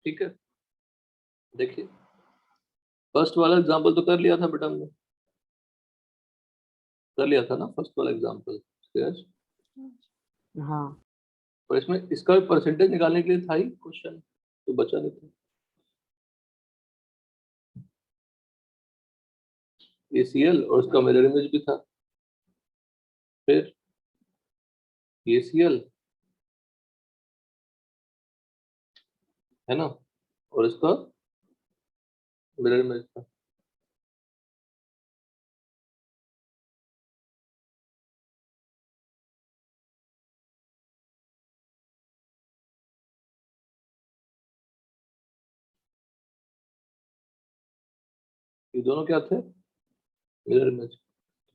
ठीक है, देखिए फर्स्ट वाला एग्जांपल तो कर लिया था बेटा, हमने कर लिया था ना फर्स्ट वाला एग्जांपल। यस, हाँ और इसमें इसका परसेंटेज निकालने के लिए था ही क्वेश्चन, तो बचा नहीं था। ACL और उसका मिरर इमेज भी था, फिर ACL है ना, और इसका मिरर इमेज था। ये दोनों क्या थे, मिरर इमेज।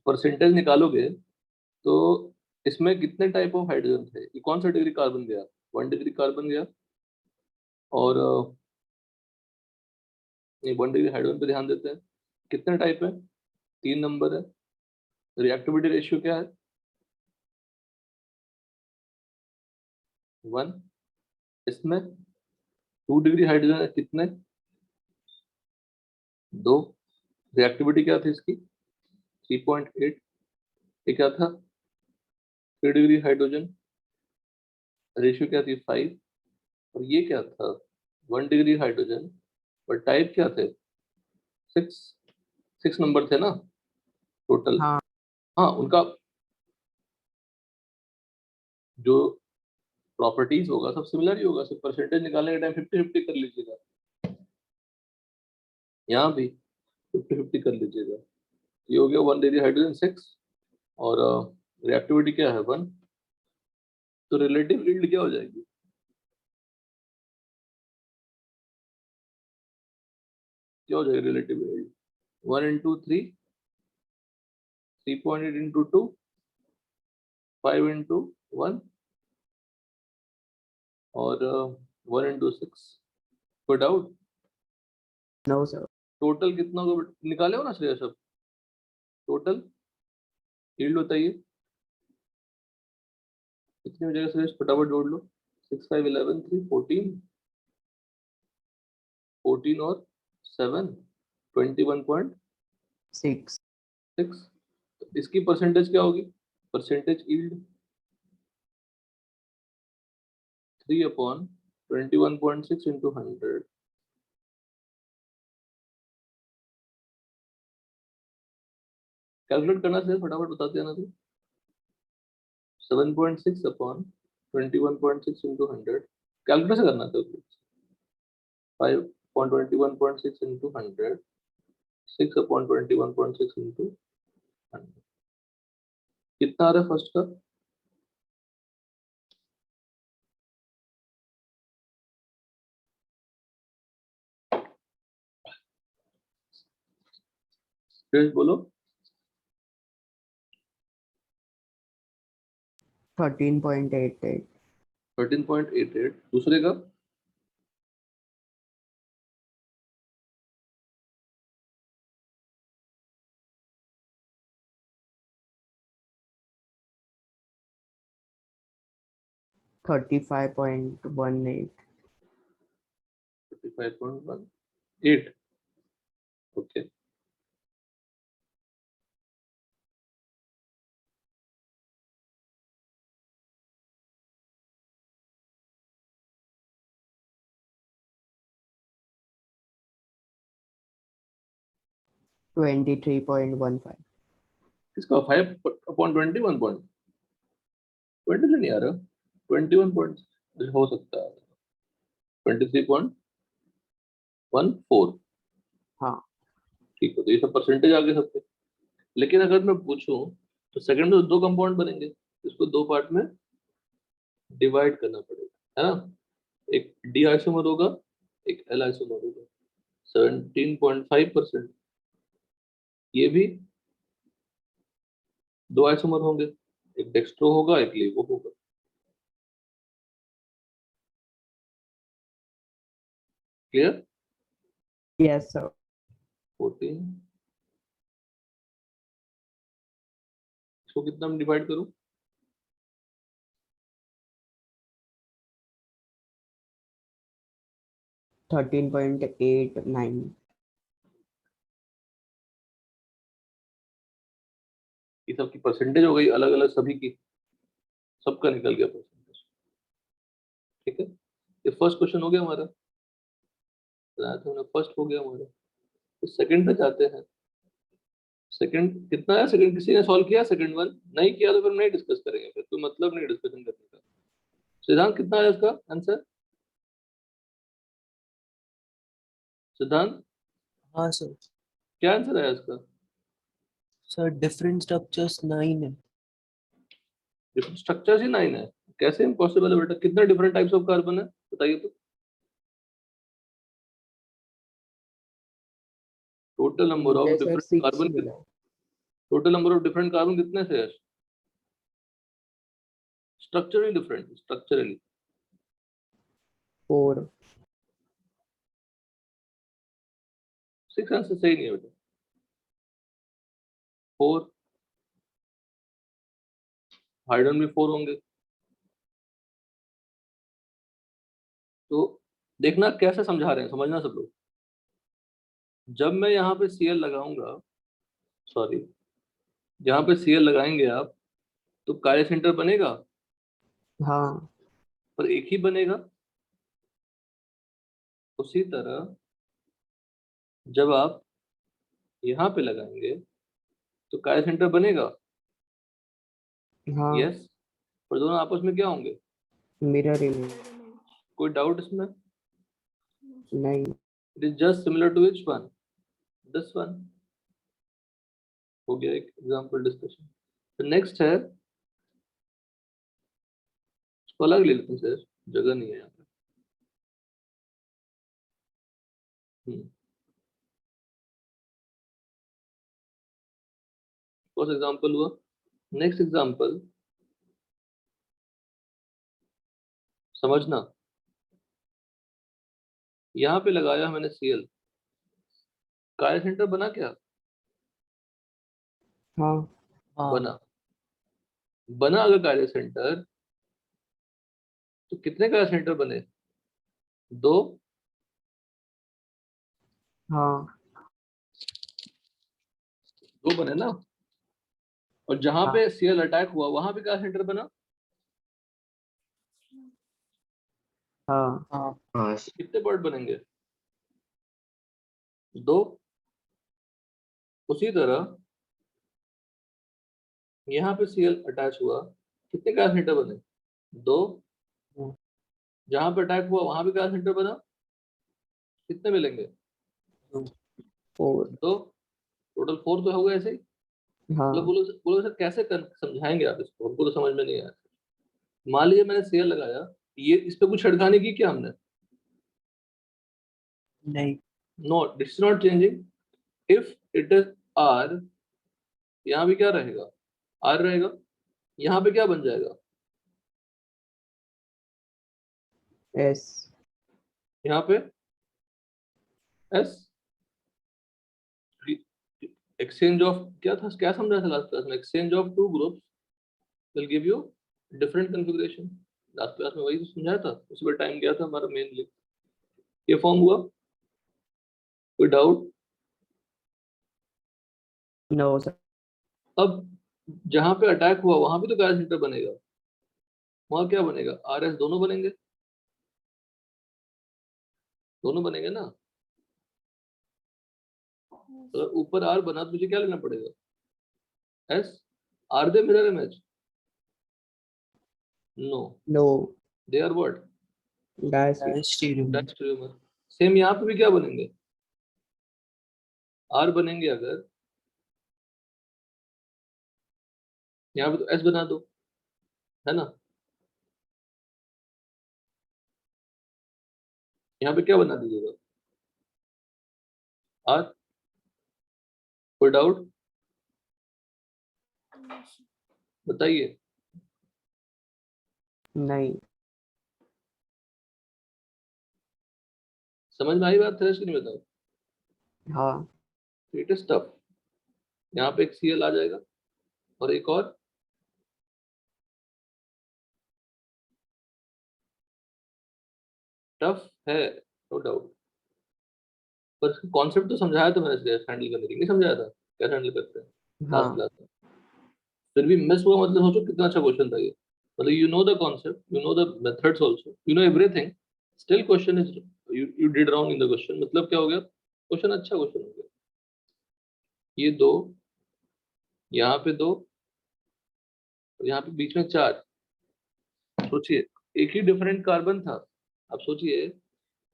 परसेंटेज निकालोगे तो इसमें कितने टाइप ऑफ हाइड्रोजन थे, ये कौन सा डिग्री कार्बन गया, 1 डिग्री कार्बन गया, और ये 1 डिग्री हाइड्रोजन पे ध्यान देते हैं, कितने टाइप है, 3 नंबर है। रिएक्टिविटी रेशियो क्या है, 1। इसमें 2 डिग्री हाइड्रोजन है, कितने, 2। रिएक्टिविटी क्या थी इसकी, 3.8। ये क्या था, 3 डिग्री हाइड्रोजन, रेशियो क्या थी, 5। और ये क्या था, 1 डिग्री हाइड्रोजन, और टाइप क्या थे, 6। 6 नंबर थे ना टोटल। हाँ हाँ, उनका जो प्रॉपर्टीज होगा सब सिमिलर ही होगा, सिर्फ परसेंटेज निकालने के टाइम 50-50 कर लीजिएगा, यहाँ भी 50-50 कर लीजिएगा। ये हो गया 1 डिग्री हाइड्रोजन 6, और रिएक्टिविटी क्या है, 1। तो रिलेटिव यील्ड क्या हो जाएगी, क्या हो जाएगी relative yield, 1 into 3, 3.8 into 2, 5 into 1, और 1 into 6। कोई डाउट, नो सर। टोटल कितना होगा निकाले हो ना श्रेया सब, टोटल यील्ड बताइए कितनी हो जाएगा श्रेयस, फटाफट जोड़ लो, 6 5 11 3 14, 14 और 7 21.6। 6 तो इसकी परसेंटेज क्या होगी, परसेंटेज यील्ड 3/21.6 into 100। कैलकुलेट करना चाहिए, फटाफट बताते हैं ना तो, 7.6/21.6 into 100, कैलकुलेट से करना था, 5.21.6 into 100, 6/21.6 into 100, कितना आ रहा है फर्स्ट का, फिर बोलो, 13.88। 13.88। दूसरे का 35.18। 35.18। ओके, 23.15। इसका 5/21 से नहीं आ रहा, 21 पॉइंट हो सकता है, 23.14। हाँ ठीक है, तो ये सब परसेंटेज आ गए सबके। लेकिन अगर मैं पूछूं तो सेकंड में तो 2 कंपाउंड बनेंगे, इसको 2 पार्ट में डिवाइड करना पड़ेगा, है ना। एक डी आइसोमर होगा, एक एल आइसोमर होगा, 17.5%। ये भी 2 आइसोमर होंगे, एक डेक्स्ट्रो होगा, एक लेवो होगा। Clear, yes sir. 14, इसको कितना में डिवाइड करूं, 13.89. ये सब की परसेंटेज हो गई अलग अलग सभी की, सबका निकल गया परसेंटेज। ठीक है, ये फर्स्ट क्वेश्चन हो गया हमारा, फर्स्ट हो गया हमारा। तो सेकंड पे जाते हैं। सेकंड कितना है? सेकंड किसी ने सॉल्व किया? सेकंड वन नहीं किया तो फिर नहीं डिस्कस करेंगे, फिर कोई मतलब नहीं डिस्कशन करने का। सिद्धांत कितना है इसका आंसर? सिद्धांत हाँ सर। क्या आंसर है इसका? सर डिफरेंट स्ट्रक्चर्स 9 है। डिफरेंट स्ट्रक्चर्स ही 9 है? कैसे इम्पॉसिबल है बेटा? कितने डिफरेंट टाइप्स ऑफ कार्बन है बताइए तो। टोटल नंबर ऑफ मुझे सर डिफरेंट 6 कार्बन, मिला. Total number of different carbon कितने से है? Structurally different, structurally 4. 6 आंसर सही नहीं है बेटा। 4, हाइड्रोजन भी 4 होंगे। तो देखना कैसे समझा रहे हैं, समझना सब लोग। जब मैं यहाँ पे Cl लगाऊंगा, सॉरी, यहाँ पे Cl लगाएंगे आप, तो कार्य सेंटर बनेगा, हाँ. पर एक ही बनेगा। उसी तरह जब आप यहाँ पे लगाएंगे तो कार्य सेंटर बनेगा, हाँ. यस, पर दोनों आपस में क्या होंगे? Mirror image. कोई डाउट इसमें? नहीं. It is just similar to which one? This one. हो गया एक एग्जांपल डिस्कशन। तो नेक्स्ट है, इसको अलग ले लेते हैं सर, जगह नहीं है यहाँ पे। फर्स्ट एग्जांपल हुआ। नेक्स्ट एग्जांपल समझना, यहाँ पे लगाया मैंने Cl, कार्य सेंटर बना क्या? हाँ. हाँ। बना। बना अगर कार्य सेंटर, तो कितने कार्य सेंटर बने? 2। हाँ. 2 बने ना। और जहां हाँ. पे Cl अटैक हुआ वहां पे कार्य सेंटर बना, हाँ. हाँ। तो कितने पॉइंट बनेंगे? 2। उसी तरह यहाँ पे Cl अटैच हुआ, कितने कार्य सेंटर बने? 2। जहां पे अटैक हुआ वहां भी कार्य सेंटर बना, कितने मिलेंगे? 4. 2। टोटल 4 तो होगा ऐसे ही। हाँ. मतलब बोलो बोलो सर कैसे समझाएंगे आप इसको, हमको तो समझ में नहीं आया। मान लीजिए मैंने Cl लगाया, ये इस पे कुछ छिड़काने की क्या हमने? नहीं। No, this is not changing. If it is R, यहाँ भी क्या रहेगा? R रहेगा। यहाँ पे क्या बन जाएगा? S. यहाँ पे S। एक्सचेंज ऑफ क्या था, क्या समझा था लास्ट क्लास में? Exchange of two groups will give you different configuration. Last class में वही तो समझाया था, उसी पर टाइम गया था हमारा मेनली। ये फॉर्म हुआ, कोई डाउट? No sir. अब जहां पे अटैक हुआ वहां भी तो कार्य सेंटर बनेगा, वहां क्या बनेगा? RS दोनों बनेंगे, दोनों बनेंगे ना। अगर ऊपर R बना तो मुझे क्या लेना पड़ेगा? S। Are they mirror image? No, No. They are what? Diastereomer. Stereo. Diastereomer. Same यहाँ पे भी क्या बनेंगे? R बनेंगे अगर, यहाँ पे तो S बना दो, है ना। यहाँ पे क्या बना दीजिएगा? R। कोई डाउट बताइए। नहीं. समझ में आई बात थ्रेश की नहीं? बताओ। हाँ. It is tough. यहाँ पे एक Cl आ जाएगा और एक और टफ है, नो डाउट। पर कॉन्सेप्ट तो समझाया था मैंने, हैंडल करने के लिए नहीं समझाया था, कैसे हैंडल करते हैं लास्ट हाँ क्लास में। फिर भी मिस हुआ, मतलब सोचो कितना अच्छा क्वेश्चन था ये। मतलब you know the concept, you know the methods also, you know everything, still question is you did wrong in the question. मतलब क्या हो गया, क्वेश्चन अच्छा क्वेश्चन हो गया। ये दो, यहाँ पे दो, और यहाँ पे बीच में चार। सोचिए एक ही डिफरेंट कार्बन था। अब सोचिए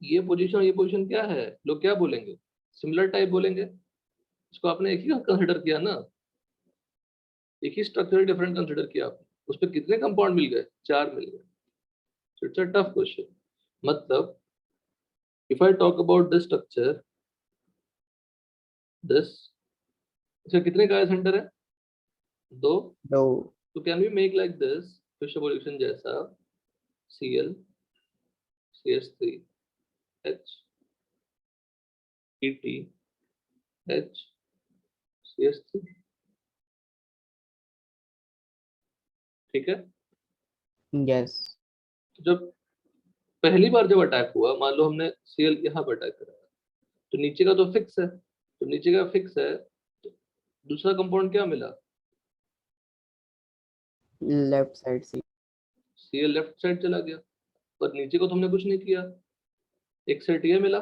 ये पोजीशन, ये पोजीशन क्या है, लोग क्या बोलेंगे, सिमिलर टाइप बोलेंगे। इसको आपने एक ही कंसिडर किया ना, एक ही स्ट्रक्चर डिफरेंट कंसिडर किया आपने, उस पर कितने कंपाउंड मिल गए, चार मिल गए। So it's a tough question. मतलब if I talk about this structure, this, इसका कितने कार्य सेंटर है, दो। दो तो can we make like this, Fischer position जैसा, Cl CH3 H Et H CH3, ठीक है। यस तो जब पहली बार जब अटैक हुआ, मान लो हमने Cl यहाँ पर अटैक करा, तो नीचे का तो फिक्स है, तो नीचे का फिक्स है, तो दूसरा कंपाउंड क्या मिला, लेफ्ट साइड से Cl लेफ्ट साइड चला गया, पर नीचे को तो हमने कुछ नहीं किया, एक सेट ये मिला,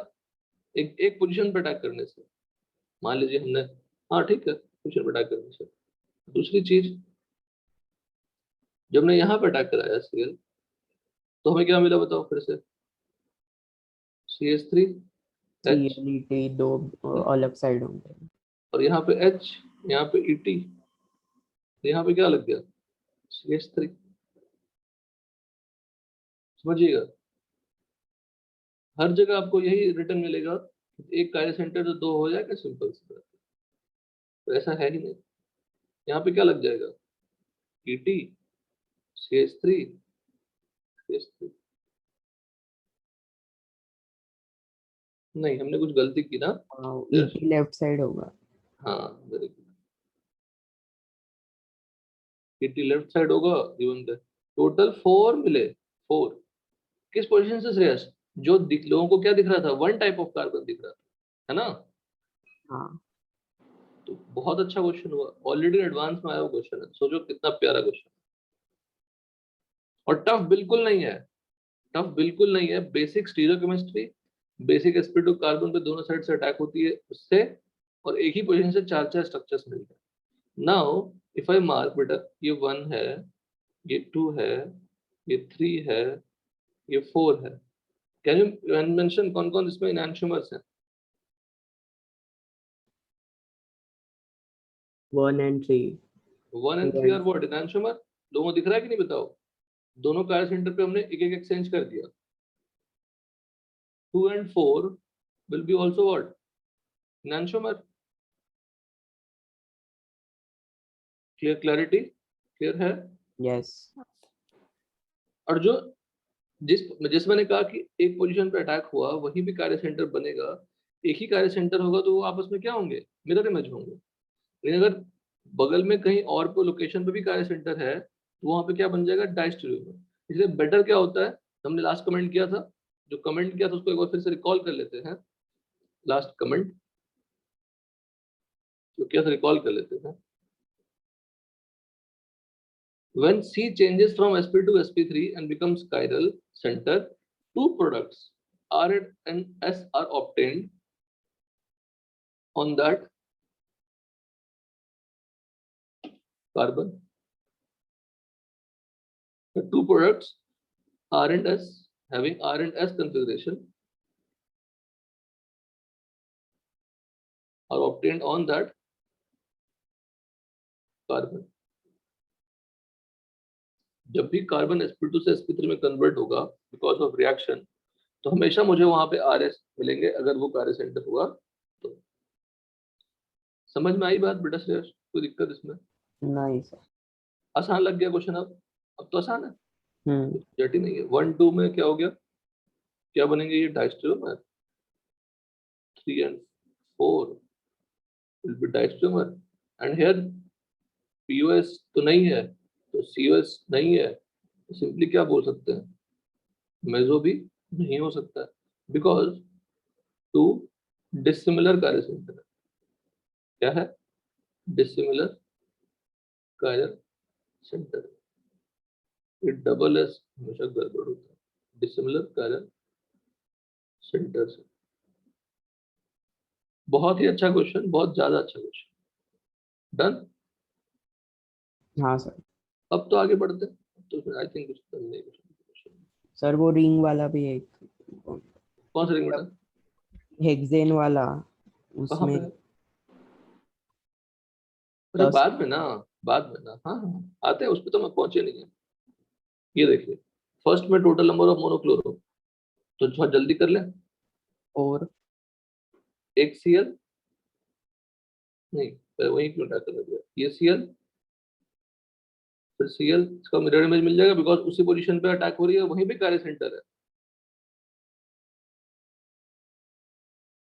एक एक पोजीशन पे अटैक करने से। मान लीजिए हमने, हाँ ठीक है, पोजीशन पे अटैक करने से। दूसरी चीज, जब हमने यहाँ पे अटैक कराया Cl, तो हमें क्या मिला बताओ फिर से, CH3 H, CLET दो अलग साइड होंगे। और यहाँ पे H, यहाँ पे Et, यहाँ पे क्या लग गया, CH3। समझिएगा, हर जगह आपको यही रिटर्न मिलेगा, एक कार्य सेंटर तो दो हो जाएगा, सिंपल सी बात है। तो ऐसा है ही नहीं, यहाँ पे क्या लग जाएगा, Et CH3 CH3। नहीं, हमने कुछ गलती की ना। ET लेफ्ट साइड होगा। हाँ very good, Et left side होगा, गिवन द टोटल फोर मिले, फोर। किस पोजीशन से श्रेयस, जो लोगों को क्या दिख रहा था, वन टाइप ऑफ कार्बन दिख रहा था, है ना। हाँ तो बहुत अच्छा क्वेश्चन हुआ, ऑलरेडी एडवांस में आया हुआ क्वेश्चन है, सोचो कितना प्यारा क्वेश्चन। और टफ बिल्कुल नहीं है, टफ बिल्कुल नहीं है, basic stereochemistry, basic sp2 carbon पे दोनों साइड से अटैक होती है उससे, और एक ही पोजीशन से चार चार स्ट्रक्चर्स मिलते हैं। नाउ इफ आई मार्क बेटा, ये 1 है, ये 2 है, ये 3 है, ये 4 है। कैन यू मेंशन कौन कौन इसमें इनैंशियोमर्स हैं, 1 and 3 1 and 3 आर व्हाट, इनैंशियोमर। लोगों को दिख रहा है कि नहीं बताओ, दोनों कार्य सेंटर पे हमने एक एक एक्सचेंज कर दिया। 2 and 4 will be also what, enantiomer। Clarity clear है। यस और जो जिस मैंने कहा कि एक पोजीशन पे अटैक हुआ, वही भी कार्य सेंटर बनेगा, एक ही कार्य सेंटर होगा, तो वो आपस में क्या होंगे, मिरर इमेज होंगे। लेकिन अगर बगल में कहीं और पे लोकेशन पे भी कार्य सेंटर है, तो वहां पे क्या बन जाएगा, डाइस्टेरियोमर। इसलिए बेटर क्या होता है, हमने लास्ट कमेंट किया था, जो कमेंट किया था उसको एक बार फिर से रिकॉल कर लेते हैं। लास्ट कमेंट जो किया था रिकॉल कर लेते हैं। When C changes from sp to sp3 and becomes chiral center, two products R and S are obtained on that carbon. The two products R and S having R and S configuration are obtained on that carbon. जब भी carbon sp2 से sp3 में convert होगा because of reaction, तो हमेशा मुझे वहां पे RS मिलेंगे, अगर वो कार्य सेंटर हुआ तो। समझ में आई बात बेटा श्रेयस, कोई दिक्कत इसमें, नाइस आसान लग गया क्वेश्चन। अब तो आसान है, हम्म जटिल नहीं है। 1 2 में क्या हो गया, क्या बनेंगे ये डाइस्टेरोमर, 3 and 4 will be diastereomer, and here POS तो नहीं है, तो COS नहीं है, तो सिंपली क्या बोल सकते हैं, मेजो भी नहीं हो सकता, बिकॉज 2 डिसिमिलर कार्य सेंटर है। क्या है? डिसिमिलर कार्य सेंटर। ये डबल एस हमेशा गड़बड़ होता है। डिसिमिलर कार्य सेंटर से। बहुत ही अच्छा क्वेश्चन, बहुत ज्यादा अच्छा क्वेश्चन। डन। हाँ सर। अब तो आगे बढ़ते हैं। तो आई थिंक कुछ करने नहीं कुछ। सर वो रिंग वाला भी है कौन सा रिंग बेटा? हेक्सेन वाला, कहाँ उसमें पे है? अरे 10। बाद में ना, बाद में ना। हाँ हाँ आते हैं, उस पर तो मैं पहुंचे नहीं है। ये देखिए, फर्स्ट में टोटल नंबर ऑफ मोनोक्लोरो, तो थोड़ा जल्दी कर ले। और एक सीएल नहीं, वही क्यों अटैक कर दिया? ये सीएल, फिर सीएल, इसका मिरर इमेज मिल जाएगा बिकॉज उसी पोजीशन पे अटैक हो रही है, वहीं पे कार्य सेंटर है।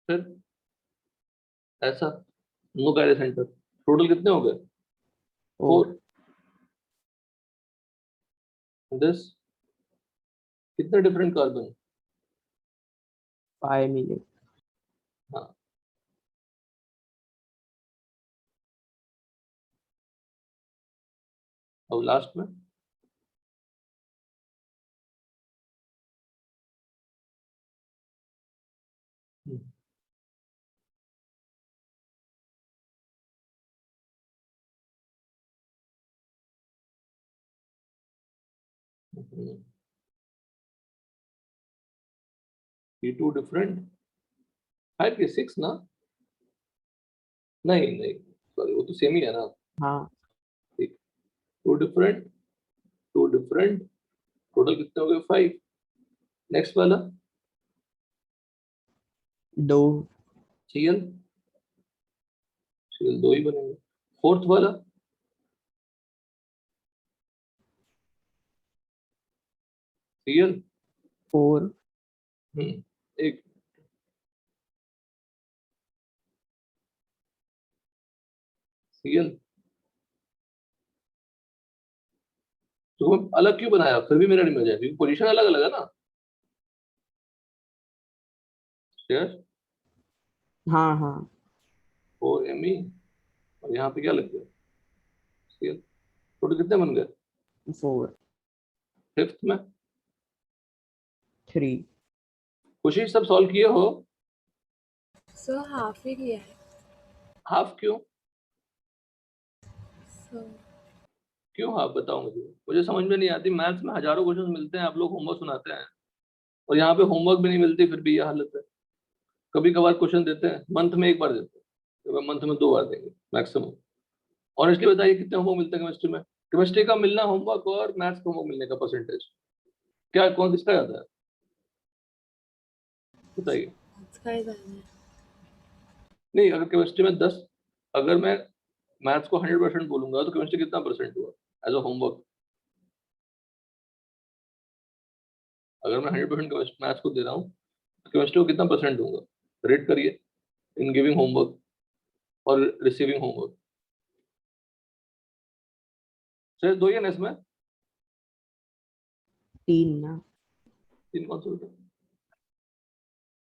फिर ऐसा नो कार्य सेंटर। टोटल कितने हो गए? 4। दिस कितने डिफरेंट कार्बन? 5 मिले। हाँ। अब लास्ट में ये 2 डिफरेंट 5 के 6 ना? नहीं नहीं, सॉरी, वो तो सेम ही है ना। हाँ, ठीक। 2 डिफरेंट, 2 डिफरेंट, टोटल कितने हो गए? 5। नेक्स्ट वाला 2। सीएल, सीएल 2 ही बनेंगे। फोर्थ वाला सीएल, 4। एक सीएल। तो अलग क्यों बनाया? फिर भी मेरा इमेज है क्योंकि पोजीशन अलग अलग है ना। शेयर हाँ हाँ। 4 ME, और यहाँ पे क्या लग गया? सीएल। टोटल कितने बन गए? 4। फिफ्थ में 3। खुशी सब सॉल्व किए हो? सर हाफ ही किया है हाफ क्यों? सर। क्यों हाफ? बताओ मुझे, मुझे समझ में नहीं आती। मैथ्स में हजारों क्वेश्चन मिलते हैं, आप लोग होमवर्क सुनाते हैं, और यहाँ पे होमवर्क भी नहीं मिलती, फिर भी ये हालत है। कभी कभार क्वेश्चन देते हैं, मंथ में एक बार देते हैं, मंथ में 2 बार देंगे मैक्सिमम। ऑनेस्टली बताइए कितने होमवर्क मिलते हैं केमिस्ट्री में? केमिस्ट्री का मिलना होमवर्क और मैथ्स का होमवर्क मिलने का परसेंटेज क्या, कौन किसका ज्यादा है? बताइए। इसका ही करना है। नहीं, अगर केमिस्ट्री में 10, अगर मैं मैथ्स को 100% बोलूंगा तो केमिस्ट्री कितना परसेंट हुआ एज अ होमवर्क? अगर मैं 100% मैथ्स को दे रहा हूँ तो केमिस्ट्री को कितना परसेंट दूंगा? रेट करिए इन गिविंग होमवर्क और रिसीविंग होमवर्क। शायद 2 ही है ना इसमें? 3 ना। 3 कौन से होते हैं?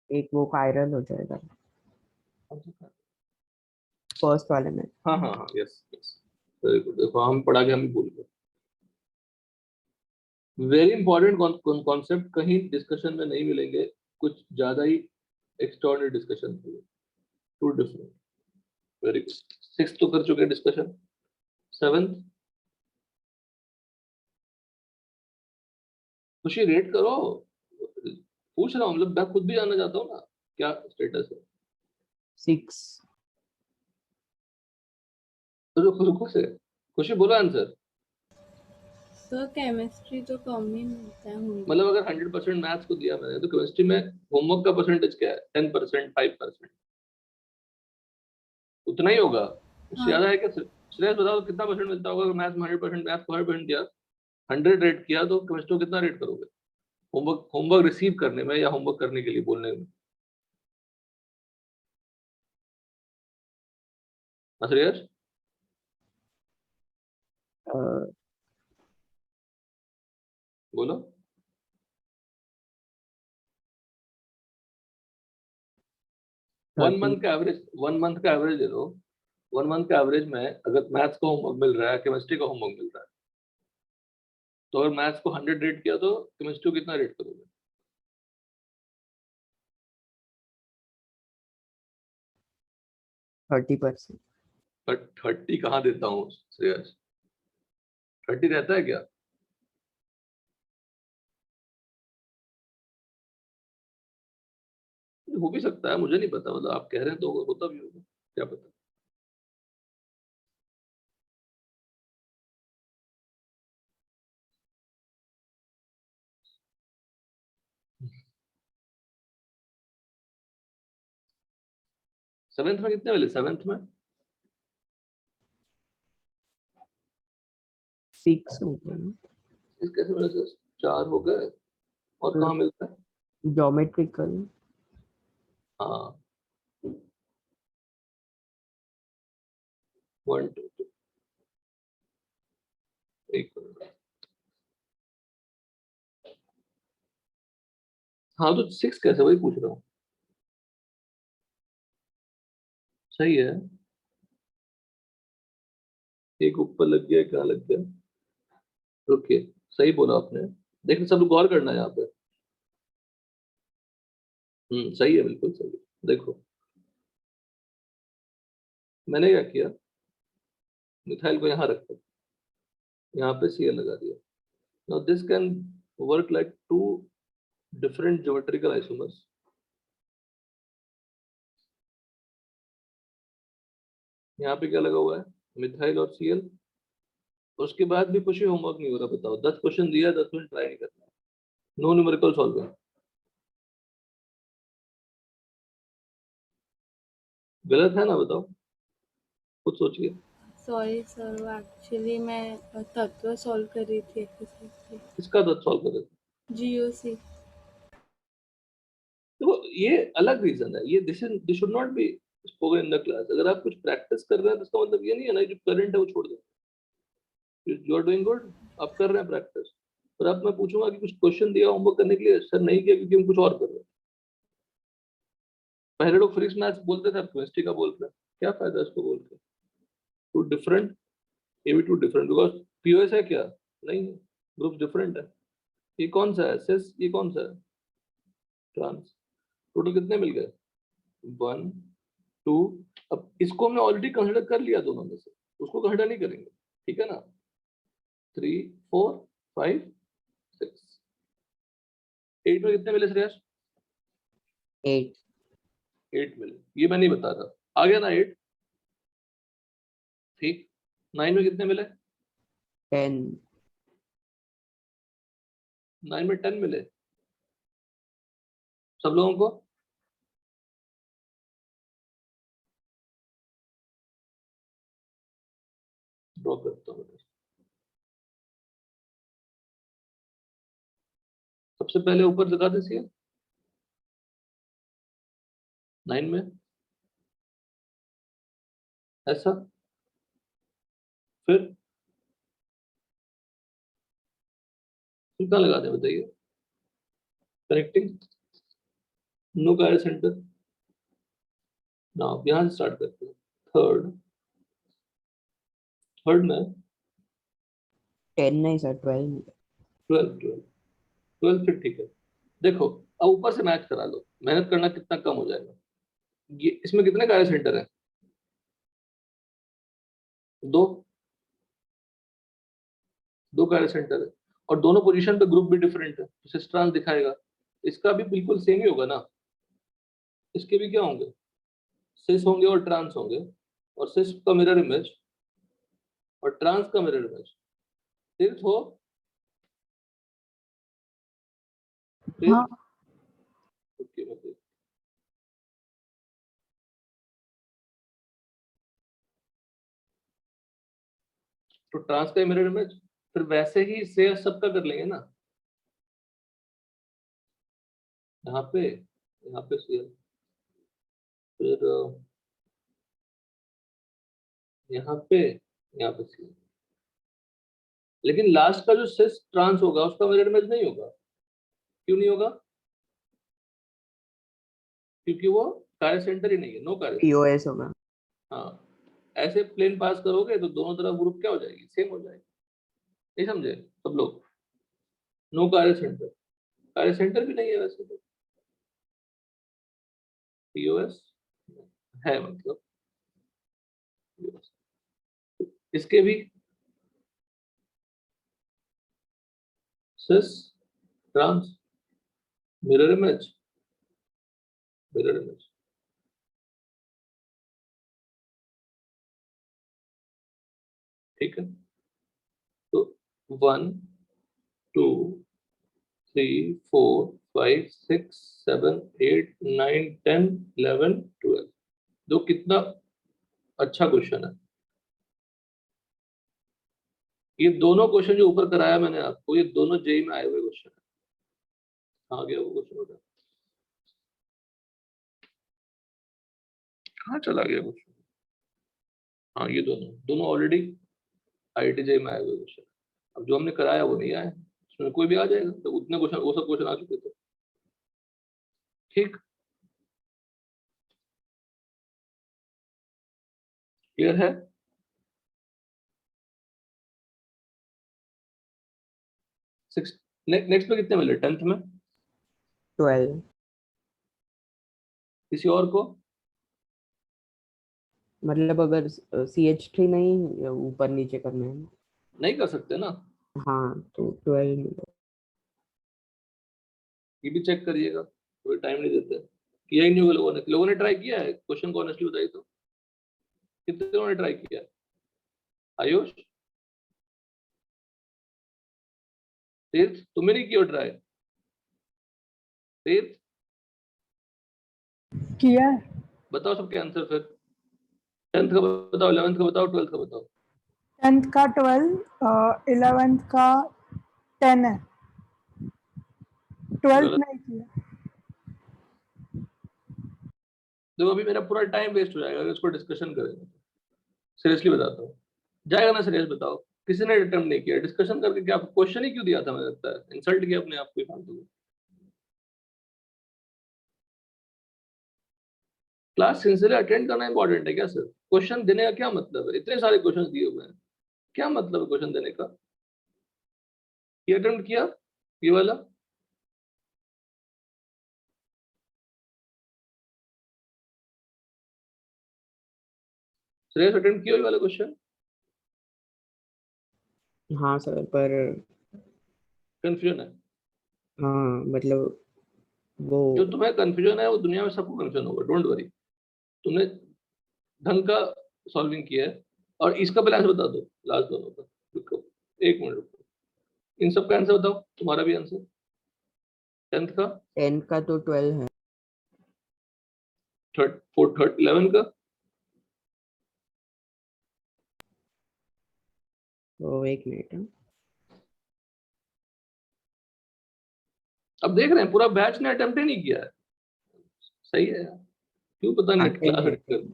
एक वो कायरल हो जाएगा कौन से? फर्स्ट वाले में। हाँ हाँ हाँ, यस यस, वेरी गुड। देखो हम पढ़ा के हम ही भूल गए। वेरी इंपॉर्टेंट कॉन्सेप्ट, कहीं डिस्कशन में नहीं मिलेंगे, कुछ ज्यादा ही एक्स्ट्राऑर्डिनरी डिस्कशन थे। 2 डिफरेंट। Very good. 6 तो कर चुके हैं डिस्कशन। 7th खुशी रेट करो, पूछ रहा हूँ, मतलब मैं खुद भी जानना चाहता हूँ ना क्या स्टेटस है। 6। तो रुको से, खुशी बोलो आंसर। सर केमिस्ट्री तो कम ही मिलता है होमवर्क। मतलब अगर 100% मैथ्स को दिया मैंने तो केमिस्ट्री में होमवर्क का परसेंटेज क्या है? 10%, 5%, उतना ही होगा? उससे हाँ ज्यादा है क्या? श्रेयस बताओ कितना परसेंट मिलता होगा अगर मैथ्स में 100%, मैथ्स को 100% दिया, 100 रेट किया, तो केमिस्ट्री को कितना रेट करोगे? होमवर्क, होमवर्क रिसीव करने में या होमवर्क करने के लिए बोलने में? हाँ, श्रेयस बोलो। वन 30 मंथ का एवरेज, 1 मंथ का एवरेज ले लो। 1 मंथ का एवरेज में अगर मैथ्स का होमवर्क मिल रहा है, केमिस्ट्री का होमवर्क मिल रहा है, तो अगर मैथ्स को 100 रेट किया तो केमिस्ट्री को कितना रेट करोगे? 30%। बट 30 कहाँ देता हूँ श्रेयस, 30 रहता है क्या? हो भी सकता है, मुझे नहीं पता, मतलब आप कह रहे हैं तो होता भी होगा, क्या पता। सेवेंथ में कितने मिले? सेवेंथ में 6 हो गए ना। इस कैसे मिले सर? 4 हो गए, और कहाँ मिलता है? ज्योमेट्रिकल। हाँ, 1 2 2 एक मिनट। हाँ तो 6 कैसे, वही पूछ रहा हूँ। सही है, एक ऊपर लग गया, क्या लग गया? रुकिए, सही बोला आपने। देखिए सब लोग गौर करना है यहाँ पे। सही है, बिल्कुल सही है। देखो मैंने क्या किया, मिथाइल को यहाँ रखा, यहाँ पे Cl लगा दिया। Now this can work like two different geometrical isomers. यहाँ पे क्या लगा हुआ है? मिथाइल और Cl। उसके बाद भी कुछ ही होमवर्क नहीं हो रहा, बताओ। 10 क्वेश्चन दिया, 10 मिनट ट्राई नहीं करना, नो न्यूमेरिकल सॉल्विंग। गलत है ना, बताओ, खुद सोचिए। सॉरी सर, वो एक्चुअली मैं तत्व सॉल्व कर रही थी एक्सरसाइज इसका 10 सॉल्व कर देते। जीओसी। देखो ये अलग रीजन है, ये this should not be spoken in the class. अगर आप कुछ प्रैक्टिस कर रहे हैं तो इसका मतलब ये नहीं है ना जो करंट है वो छोड़ दो। यू आर डूइंग गुड, आप कर रहे हैं प्रैक्टिस। पर अब मैं पूछूंगा कि कुछ क्वेश्चन दिया होमवर्क करने के लिए, सर नहीं किया क्योंकि हम कुछ और कर रहे हैं। पहले लोग फिजिक्स मैथ्स बोलते थे, अब केमिस्ट्री का बोल रहे हैं, क्या फायदा इसको बोल के? टू डिफरेंट, ये भी टू डिफरेंट, बिकॉज पीओएस है क्या? नहीं है, ग्रुप डिफरेंट है। ये कौन सा है? सेस, ये कौन सा है? ट्रांस। टोटल कितने मिल गए? 1 2। अब इसको हमने ऑलरेडी कंसिडर कर लिया दोनों में से, उसको कंसिडर नहीं करेंगे, ठीक है ना? 3 4 5 6 8 में कितने मिले श्रेयस? 8। 8 मिले, ये मैं नहीं बता रहा, आ गया ना 8, ठीक। 9 में कितने मिले? 10। 9 में 10 मिले सब लोगों को। ड्रॉ करता हूँ। सबसे पहले ऊपर लगा दीजिए 9 में ऐसा, फिर कहाँ लगा दें बताइए? Connecting no chiral centre. Now यहाँ से स्टार्ट करते हैं। थर्ड, थर्ड में 10 नहीं सर, 12। 12 12 12 फिर ठीक है। देखो अब ऊपर से मैच करा लो, मेहनत करना कितना कम हो जाएगा। ये इसमें कितने गायरो सेंटर है? 2, 2 गायरो सेंटर है, और दोनों पोजीशन पे ग्रुप भी डिफरेंट है, तो सिस ट्रांस दिखाएगा। इसका भी बिल्कुल सेम ही होगा ना, इसके भी क्या होंगे? सिस होंगे और ट्रांस होंगे, और सिस का मिरर इमेज और ट्रांस का मिरर इमेज तीर्थ हो, तीर्थ। हाँ। Okay okay. तो ट्रांस का मिरर इमेज, फिर वैसे ही से सबका कर लेंगे ना। यहाँ पे, यहाँ पे से, फिर यहाँ पे, यहाँ पे से। लेकिन लास्ट का जो सिस ट्रांस होगा उसका मिरर इमेज नहीं होगा, क्यों नहीं होगा? क्योंकि वो कार्य सेंटर ही नहीं है, नो कार्य सेंटर। पीओएस होगा। हाँ, ऐसे प्लेन पास करोगे तो दोनों तरफ ग्रुप क्या हो जाएगी, सेम हो जाएगी। नहीं समझे सब लोग? नो कार्य सेंटर, कार्य सेंटर भी नहीं है वैसे तो, पीओएस है मतलब POS। इसके भी cis trans mirror image, mirror image. ठीक है, तो 1 2 3 4 5 6 7 8 9 10 11 12। जो कितना अच्छा क्वेश्चन है। ये दोनों क्वेश्चन जो ऊपर कराया मैंने आपको, ये दोनों जेई में आए हुए क्वेश्चन है। आ गया वो क्वेश्चन होता, कहाँ चला गया क्वेश्चन? हाँ, ये दोनों दोनों ऑलरेडी आईआईटी जेई में आए हुए क्वेश्चन। अब जो हमने कराया वो नहीं आया है, उसमें कोई भी आ जाएगा, तो उतने क्वेश्चन, वो सब क्वेश्चन आ चुके थे। ठीक, क्लियर है? सिक्स, नेक्स्ट में कितने मिले 10th में? 12। किसी और को? मतलब अगर CH3 नहीं ऊपर नीचे करने हैं। नहीं कर सकते ना, हाँ तो 12 मिला। ये भी चेक करिएगा, कोई टाइम नहीं देते। किया ही नहीं होगा लोगों ने ट्राई किया है क्वेश्चन को, ऑनेस्टली बताइए तो कितने लोगों ने ट्राई किया है? आयुष, तीर्थ, तुमने नहीं किया ट्राई? तीर्थ, किया है। बताओ सबके आंसर फिर। 10th का बताओ, 11th का बताओ, 12th का बताओ। 10th का 12, 11th का 10 है, 12th गलत। नहीं किया। देखो अभी मेरा पूरा टाइम वेस्ट हो जाएगा अगर इसको डिस्कशन करेंगे। सीरियसली बताता हूँ, जाएगा ना? सीरियस बताओ, किसी ने अटेम्प्ट नहीं किया डिस्कशन करके? क्या क्वेश्चन ही क्यों दिया था? मुझे लगता है इंसल्ट किया अपने आप को फालतू में। क्लास सिंसियरली अटेंड करना इंपॉर्टेंट है क्या सर? क्वेश्चन देने का क्या मतलब है? इतने सारे क्वेश्चन दिए हुए हैं, क्या मतलब है क्वेश्चन देने का? ये अटेम्प्ट किया ये वाला? श्रेयस अटेम्प्ट किया ये वाला क्वेश्चन? हाँ सर, पर कंफ्यूजन है? हाँ मतलब वो जो तुम्हें कंफ्यूजन है वो दुनिया में सबको कंफ्यूजन होगा, डोंट वरी। तुमने ढंग का सॉल्विंग किया है। और इसका पहले आंसर बता दो, लास्ट दोनों का। रुको, एक मिनट रुको, इन सब का आंसर बताओ, तुम्हारा भी आंसर। 10th का, 10 का तो 12 है। थर्ड, फोर्थ, थर्ड, 11 का? तो एक मिनट हाँ। अब देख रहे हैं पूरा बैच ने अटेम्प्ट ही नहीं किया है। सही है यार, क्यों पता हाँ, नहीं 10 क्लास है, अटेंड कर।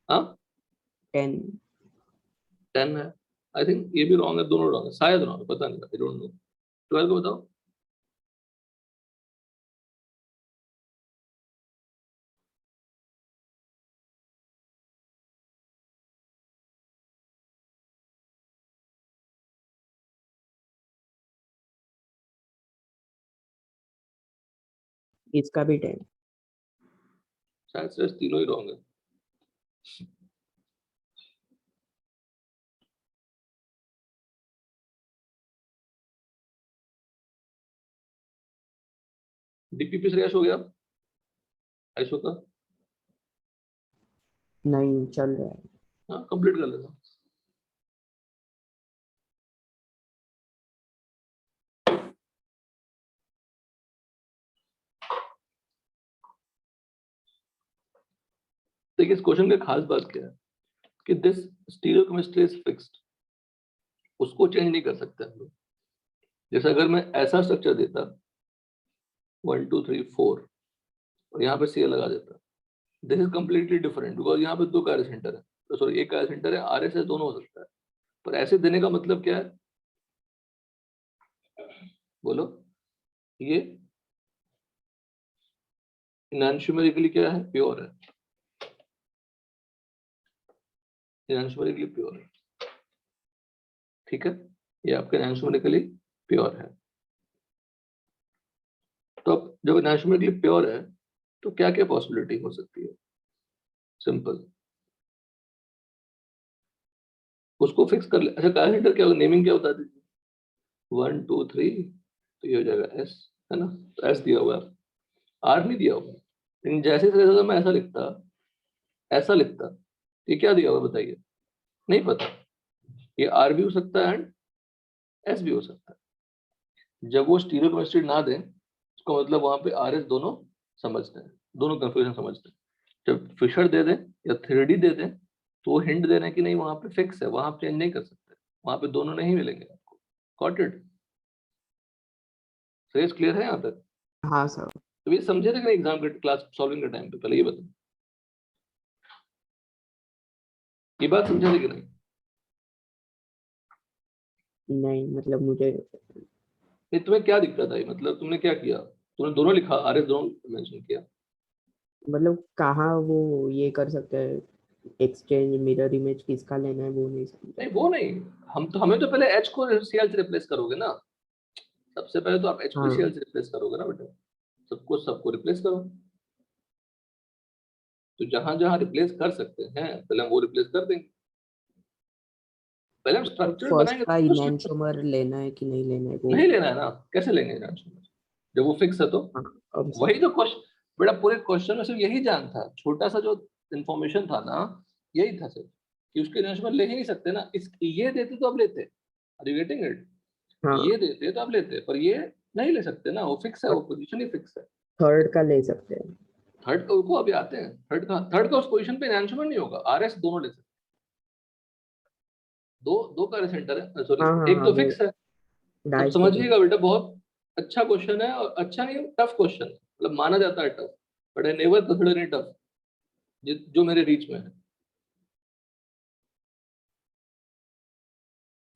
हाँ 10। 10 है। आई थिंक ये भी रॉन्ग है, दोनों रॉन्ग है, शायद रॉन्ग है, पता नहीं, आई डोंट नो। 12 को बताओ। इसका भी 10। शायद सिर्फ तीनों ही रॉन्ग है। डीपीपी श्रेयस हो गया, आइसो का? नहीं चल रहा है। हाँ कंप्लीट कर लेना। देखिए इस क्वेश्चन का खास बात क्या है कि दिस स्टीरियोकेमिस्ट्री इज फिक्स्ड, उसको चेंज नहीं कर सकते हम लोग। जैसे अगर मैं ऐसा स्ट्रक्चर देता 1 2 3 4 और यहाँ पे सी लगा देता, this is completely different because यहाँ पे दो कार्य सेंटर है, तो सॉरी एक कार्य सेंटर है, आर एस एस दोनों हो सकता है। पर ऐसे देने का मतलब क्या है बोलो? ये इनैंशुमेरिकली क्या है, प्योर है, इनैंशुमेरिकली प्योर है, ठीक है, ये आपके इनैंशुमेरिकली प्योर है। तो अब जब इनैंशुमेरिकली प्योर है तो क्या क्या पॉसिबिलिटी हो सकती है, सिंपल, उसको फिक्स कर ले। अच्छा कैलेंडर क्या होगा, नेमिंग क्या बता दीजिए, 1 2 3, तो ये हो जाएगा एस, है ना, तो एस दिया हुआ है, आर नहीं दिया हुआ, लेकिन जैसे जैसे मैं ऐसा लिखता, ये क्या दिया हुआ बताइए, नहीं पता, ये आर भी हो सकता है एंड एस भी हो सकता है। जब वो स्टीरियोकेमिस्ट्री ना दें उसका मतलब वहां पे आर एस दोनों समझते हैं, दोनों कंफ्यूजन समझते हैं। जब फिशर दे दें या 3D दे दें तो वो हिंट दे रहे हैं कि नहीं वहां पे फिक्स है, वहां आप चेंज नहीं कर सकते, वहां पे दोनों नहीं मिलेंगे आपको। गॉट इट, फेस क्लियर है यहाँ तक? हाँ सर। तो ये समझे थे कि एग्जाम के क्लास सॉल्विंग के टाइम पे, पहले ये बताओ, ये बात समझे थे कि नहीं? नहीं मतलब मुझे नहीं तुम्हें क्या दिक्कत आई, मतलब तुमने क्या किया, तुमने दोनों लिखा, आर एस दोनों मेंशन किया, मतलब कहाँ वो ये कर सकते हैं, एक्सचेंज मिरर इमेज किसका लेना है वो नहीं समझा। नहीं वो नहीं, हम तो हमें तो पहले एच को सीएल से रिप्लेस करोगे ना, सबसे पहले तो आप एच को सीएल हाँ से रिप्लेस करोगे ना बेटा, सबको रिप्लेस करो। तो जहां जहां रिप्लेस कर सकते हैं पहले हम वो रिप्लेस कर देंगे, पहले हम मतलब स्ट्रक्चर फर्स्ट बनाएंगे का तो इनैंशोमर लेना है कि नहीं लेना है वो। नहीं लेना है ना, कैसे लेंगे आंसर जब वो फिक्स है तो? हाँ अब वही तो क्वेश्चन, बेटा पूरे क्वेश्चन में सिर्फ यही जान था, छोटा सा जो इंफॉर्मेशन था ना, यही था सिर्फ कि उसके इन्वेस्टमेंट ले ही नहीं सकते ना, इस ये देते तो अब लेते, आर यू गेटिंग इट, हाँ ये देते तो अब लेते, पर ये नहीं ले सकते ना, वो फिक्स है, वो पोजीशन ही फिक्स है। थर्ड का ले सकते हैं। थर्ड का को अभी आते हैं, थर्ड का उस पोजीशन पे इन्वेस्टमेंट नहीं होगा, आरएस दोनों ले सकते, दो दो का सेंटर है, सॉरी हाँ हाँ एक हाँ तो वो फिक्स है। तब डाइस के समझिएगा बेटा बहुत अच्छा क्वेश्चन है, और अच्छा नहीं टफ क्वेश्चन है, मतलब माना जाता है tough, but I never consider it tough जो मेरे रीच में है,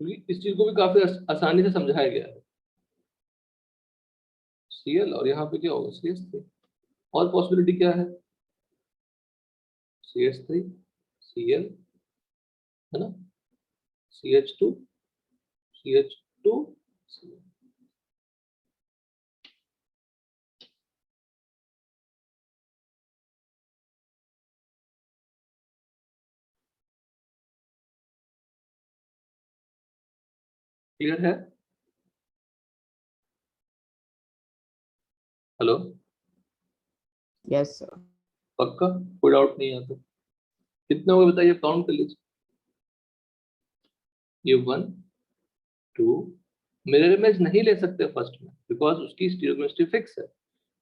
क्योंकि इस चीज को भी काफी आसानी से समझाया गया है। सीएल और यहाँ पे क्या होगा, CH3, और पॉसिबिलिटी क्या है, CH3 CL, है ना, CH2 CH2 CL। क्लियर है? Hello, yes sir. पक्का, कोई डाउट नहीं है तो कितने हो गए बताइए, काउंट कर लीजिए, ये 1 2, मिरर इमेज नहीं ले सकते फर्स्ट में बिकॉज उसकी स्टीरियोकेमिस्ट्री फिक्स है,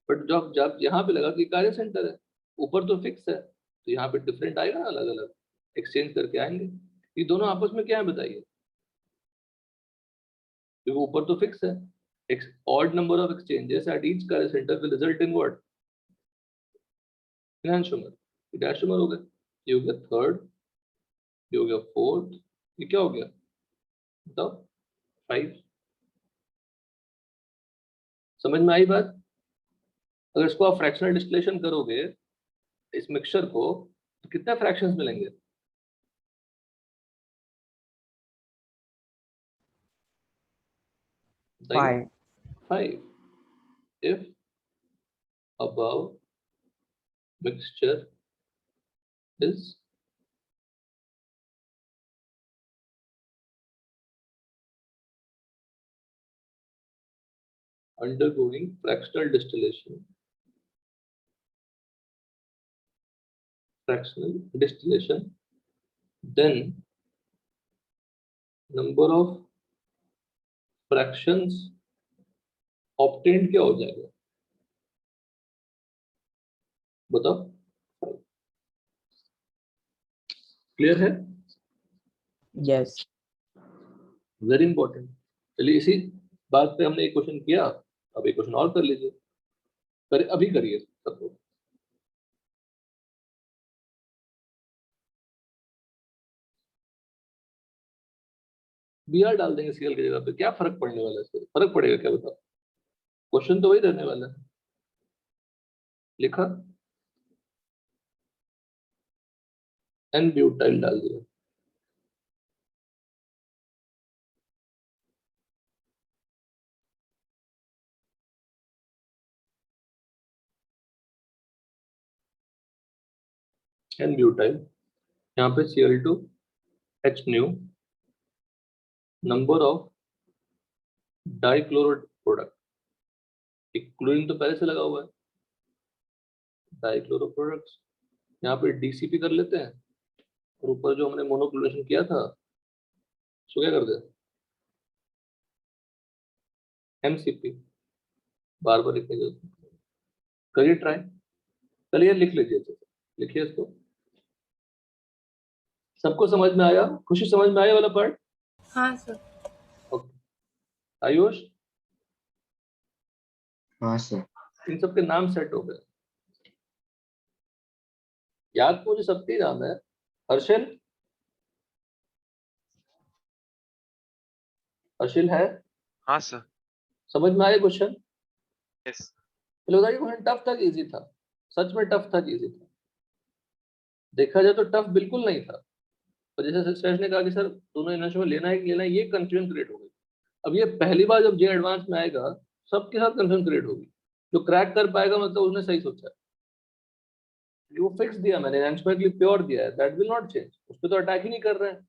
बट जब जब यहाँ पे लगा कि कार्य सेंटर है, ऊपर तो फिक्स है, तो यहाँ पे डिफरेंट आएगा ना, अलग अलग एक्सचेंज करके आएंगे, ये दोनों आपस में क्या है बताइए, क्योंकि ऊपर तो फिक्स है, odd number of exchanges at each carrier center will result in what, enantiomer, ये diastomer हो गया, ये हो गया थर्ड, ये हो गया फोर्थ, ये क्या हो गया बताओ, 5। समझ में आई बात? अगर इसको आप फ्रैक्शनल डिस्टिलेशन करोगे इस मिक्सचर को तो कितने फ्रैक्शंस मिलेंगे, 5। 5 if above mixture is undergoing fractional distillation, then number of fractions obtained क्या हो जाएगा बताओ, क्लियर है? यस। Very important. चलिए इसी बात पे हमने एक क्वेश्चन किया, अब एक क्वेश्चन और कर लीजिए, अभी करिए सब लोग। बी आर डाल देंगे सीएल की जगह पे, क्या फर्क पड़ने वाला है, इससे फर्क पड़ेगा क्या बताओ, क्वेश्चन तो वही रहने वाला है। लिखा, एन ब्यूटाइल डाल दिया। एन ब्यूटाइल, यहाँ पे Cl2 H new, number of dichloro product, chlorine तो पहले से लगा हुआ है, डाइक्लोरो प्रोडक्ट्स, यहाँ पे DCP कर लेते हैं, और ऊपर जो हमने मोनोक्लोरेशन किया था उसको क्या कर दे, MCP, बार बार लिखने की जरूरत नहीं। करिए ट्राई, चलिए लिख लीजिए, लिखिए इसको। सबको समझ में आया? खुशी समझ में आया वाला पार्ट? हाँ सर। ओके, आयुष, हाँ सर। इन सबके नाम सेट हो गए, याद तो मुझे सबके नाम है। हर्षिल, हर्षिल है? हाँ सर। समझ में आया क्वेश्चन? यस। चलो बताइए, क्वेश्चन टफ था कि इजी था? सच में टफ था कि इजी था? देखा जाए तो टफ बिल्कुल नहीं था, और जैसे सर ने कहा कि सर दोनों यूनिवर्सिटी में लेना है कि लेना है, ये कंफ्यूजन क्रिएट हो गई। अब ये पहली बार जब जे एडवांस में आएगा, सबके साथ कंफ्यूजन क्रिएट होगी। जो क्रैक कर पाएगा मतलब उसने सही सोचा है, वो फिक्स दिया मैंने, एंशमेटली प्योर दिया है, दैट विल नॉट चेंज, उस पर तो अटैक ही नहीं कर रहे हैं।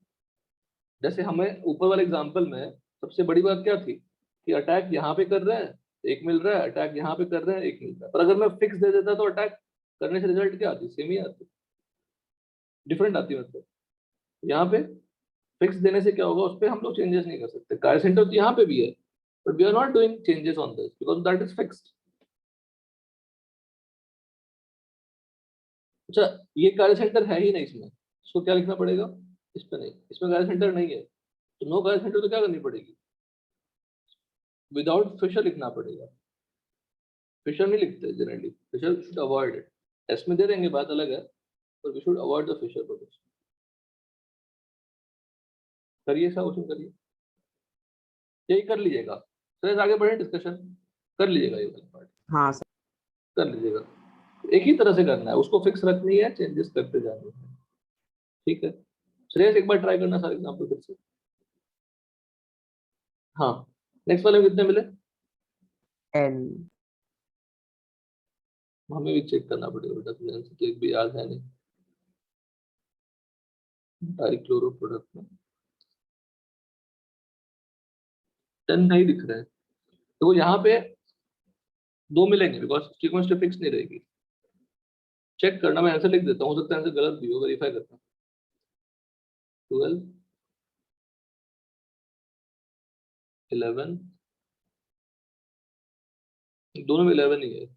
जैसे हमें ऊपर वाले एग्जाम्पल में सबसे बड़ी बात क्या थी कि अटैक यहाँ पे कर रहे हैं, एक मिल रहा है, अटैक यहाँ पे कर रहे हैं, एक मिल रहा है। पर अगर मैं फिक्स दे देता तो अटैक करने से रिजल्ट क्या आती? सेम ही आती, डिफरेंट आती। मतलब यहाँ पे फिक्स देने से क्या होगा, उस पर हम लोग चेंजेस नहीं कर सकते। कार्य सेंटर तो यहाँ पे भी है, but we are not doing changes on this because that is fixed. अच्छा, ये कार्य सेंटर है ही नहीं इसमें, इसको क्या लिखना पड़ेगा? इस पे नहीं, इसमें कार्य सेंटर नहीं है, तो नो कार्य सेंटर तो क्या करनी पड़ेगी? विदाउट फिशर लिखना पड़ेगा। फिशर नहीं लिखते generally, Fischer should avoid it. S में दे देंगे, बात अलग है, पर we should avoid the Fischer products. करिए सब क्वेश्चन करिए, यही कर लीजिएगा सर, आगे बढ़े डिस्कशन कर लीजिएगा ये वाला पार्ट, हाँ सर। कर लीजिएगा। एक ही तरह से करना है, उसको फिक्स रखनी है, चेंजेस करते जाने हैं, ठीक है? श्रेयस एक बार ट्राई करना सारे एग्जांपल फिर से। हाँ, नेक्स्ट वाले में कितने मिले? एन। हमें भी चेक करना पड़ेगा बेटा, तो एक भी याद है नहीं। डाइक्लोरो प्रोडक्ट में 10 नहीं दिख रहे हैं, तो यहाँ पे 2 मिलेंगे बिकॉज सीक्वेंस तो फिक्स नहीं रहेगी। चेक करना, मैं आंसर लिख देता हूँ, हो सकता है आंसर गलत भी हो, वेरीफाई करता हूँ। 12, 11, दोनों में 11 ही है।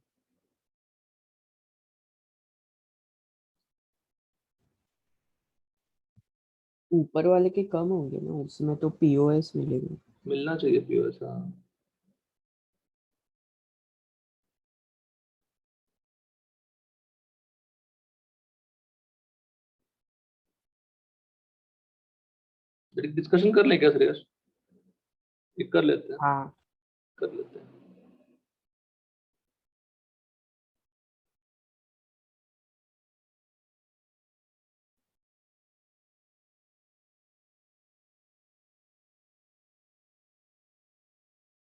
ऊपर वाले के कम होंगे ना, उसमें तो पीओएस मिलेगा। मिलना चाहिए पीओएस। हाँ, डिस्कशन कर लें क्या श्रेयस? एक कर लेते हैं, हाँ कर लेते हैं।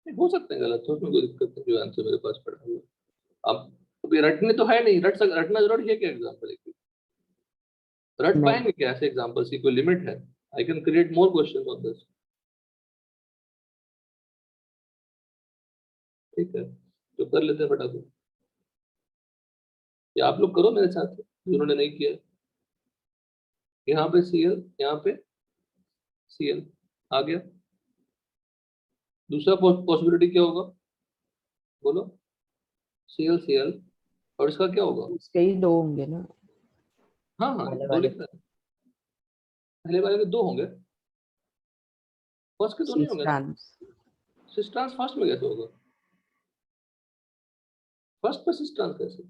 हो सकते हैं गलत, तो उसमें कोई दिक्कत नहीं, जो आंसर मेरे पास पड़ा हुआ है। अब अभी रटने तो है नहीं, रटना जरूरी है क्या एग्जाम्पल? रट नहीं। पाएंगे क्या ऐसे एग्जाम्पल्स की कोई लिमिट है? I can create more question on this, ठीक है? तो कर लेते हैं फटाफट, या आप लोग करो मेरे साथ जिन्होंने नहीं किया। यहाँ पे Cl, यहाँ पे Cl आ गया। दूसरा पॉसिबिलिटी क्या होगा, बोलो? Cl और इसका क्या होगा? उसके ही 2 होंगे ना, हाँ हाँ, पहले 2 वाले। लिख रहे हैं, पहले वाले के 2 होंगे, फर्स्ट के 2 नहीं होंगे ना? सिस्ट्रांस। सिस्ट्रांस फर्स्ट में कैसे होगा? फर्स्ट पे सिस्ट्रांस कैसे?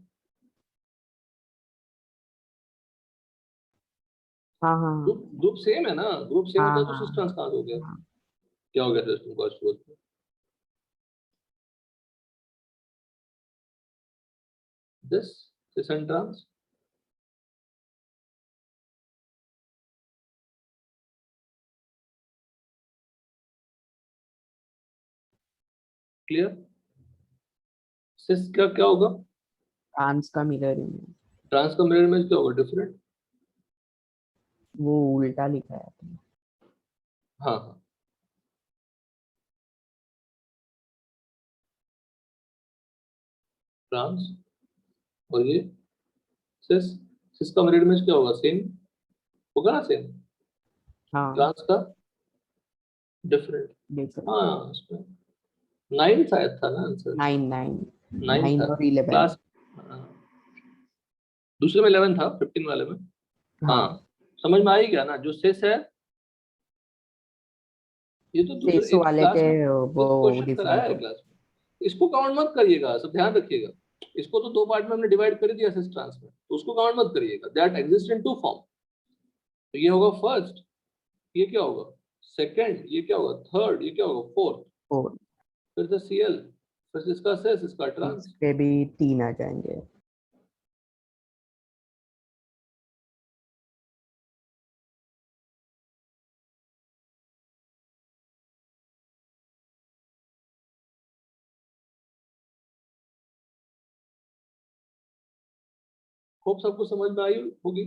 हाँ हाँ ग्रुप सेम है ना, ग्रुप सेम हाँ होता तो हाँ सिस्ट्रांस कहाँ से हो गया? हाँ। क्या हो गया था इसमें कॉस्ट? cis and trans. Clear? Cis का क्या होगा? ट्रांस का मिरर इमेज, ट्रांस का मिरर इमेज क्या होगा? डिफरेंट। वो उल्टा लिखा है आपने। हाँ हाँ, ट्रांस और ये सिस। सिस का मिरर इमेज क्या होगा? सेम होगा ना, सेम। हाँ ट्रांस का डिफरेंट। डिफरेंट। हाँ, इसमें 9 शायद था ना आंसर। 9 9 था। और 11। क्लास दूसरे में 11 था, 15 वाले में। हाँ हाँ, समझ में आ ही गया ना। जो शेष है ये तो दूसरे शेष वाले क्लास के में वो क्वेश्चन कराया डिफरेंट है क्लास में। इसको काउंट मत करिएगा, सब ध्यान रखिएगा। इसको तो 2 पार्ट में हमने डिवाइड कर दिया शेष ट्रांस में, तो उसको काउंट मत करिएगा। That exist in 2 form. तो ये होगा फर्स्ट, ये क्या होगा? सेकंड, ये क्या होगा? थर्ड, ये क्या होगा? फोर्थ। हो। फिर से Cl, फिर से इसका शेष, इसका ट्रांस। इसके भी 3 आ जाएंगे। होप सबको समझ में आई होगी।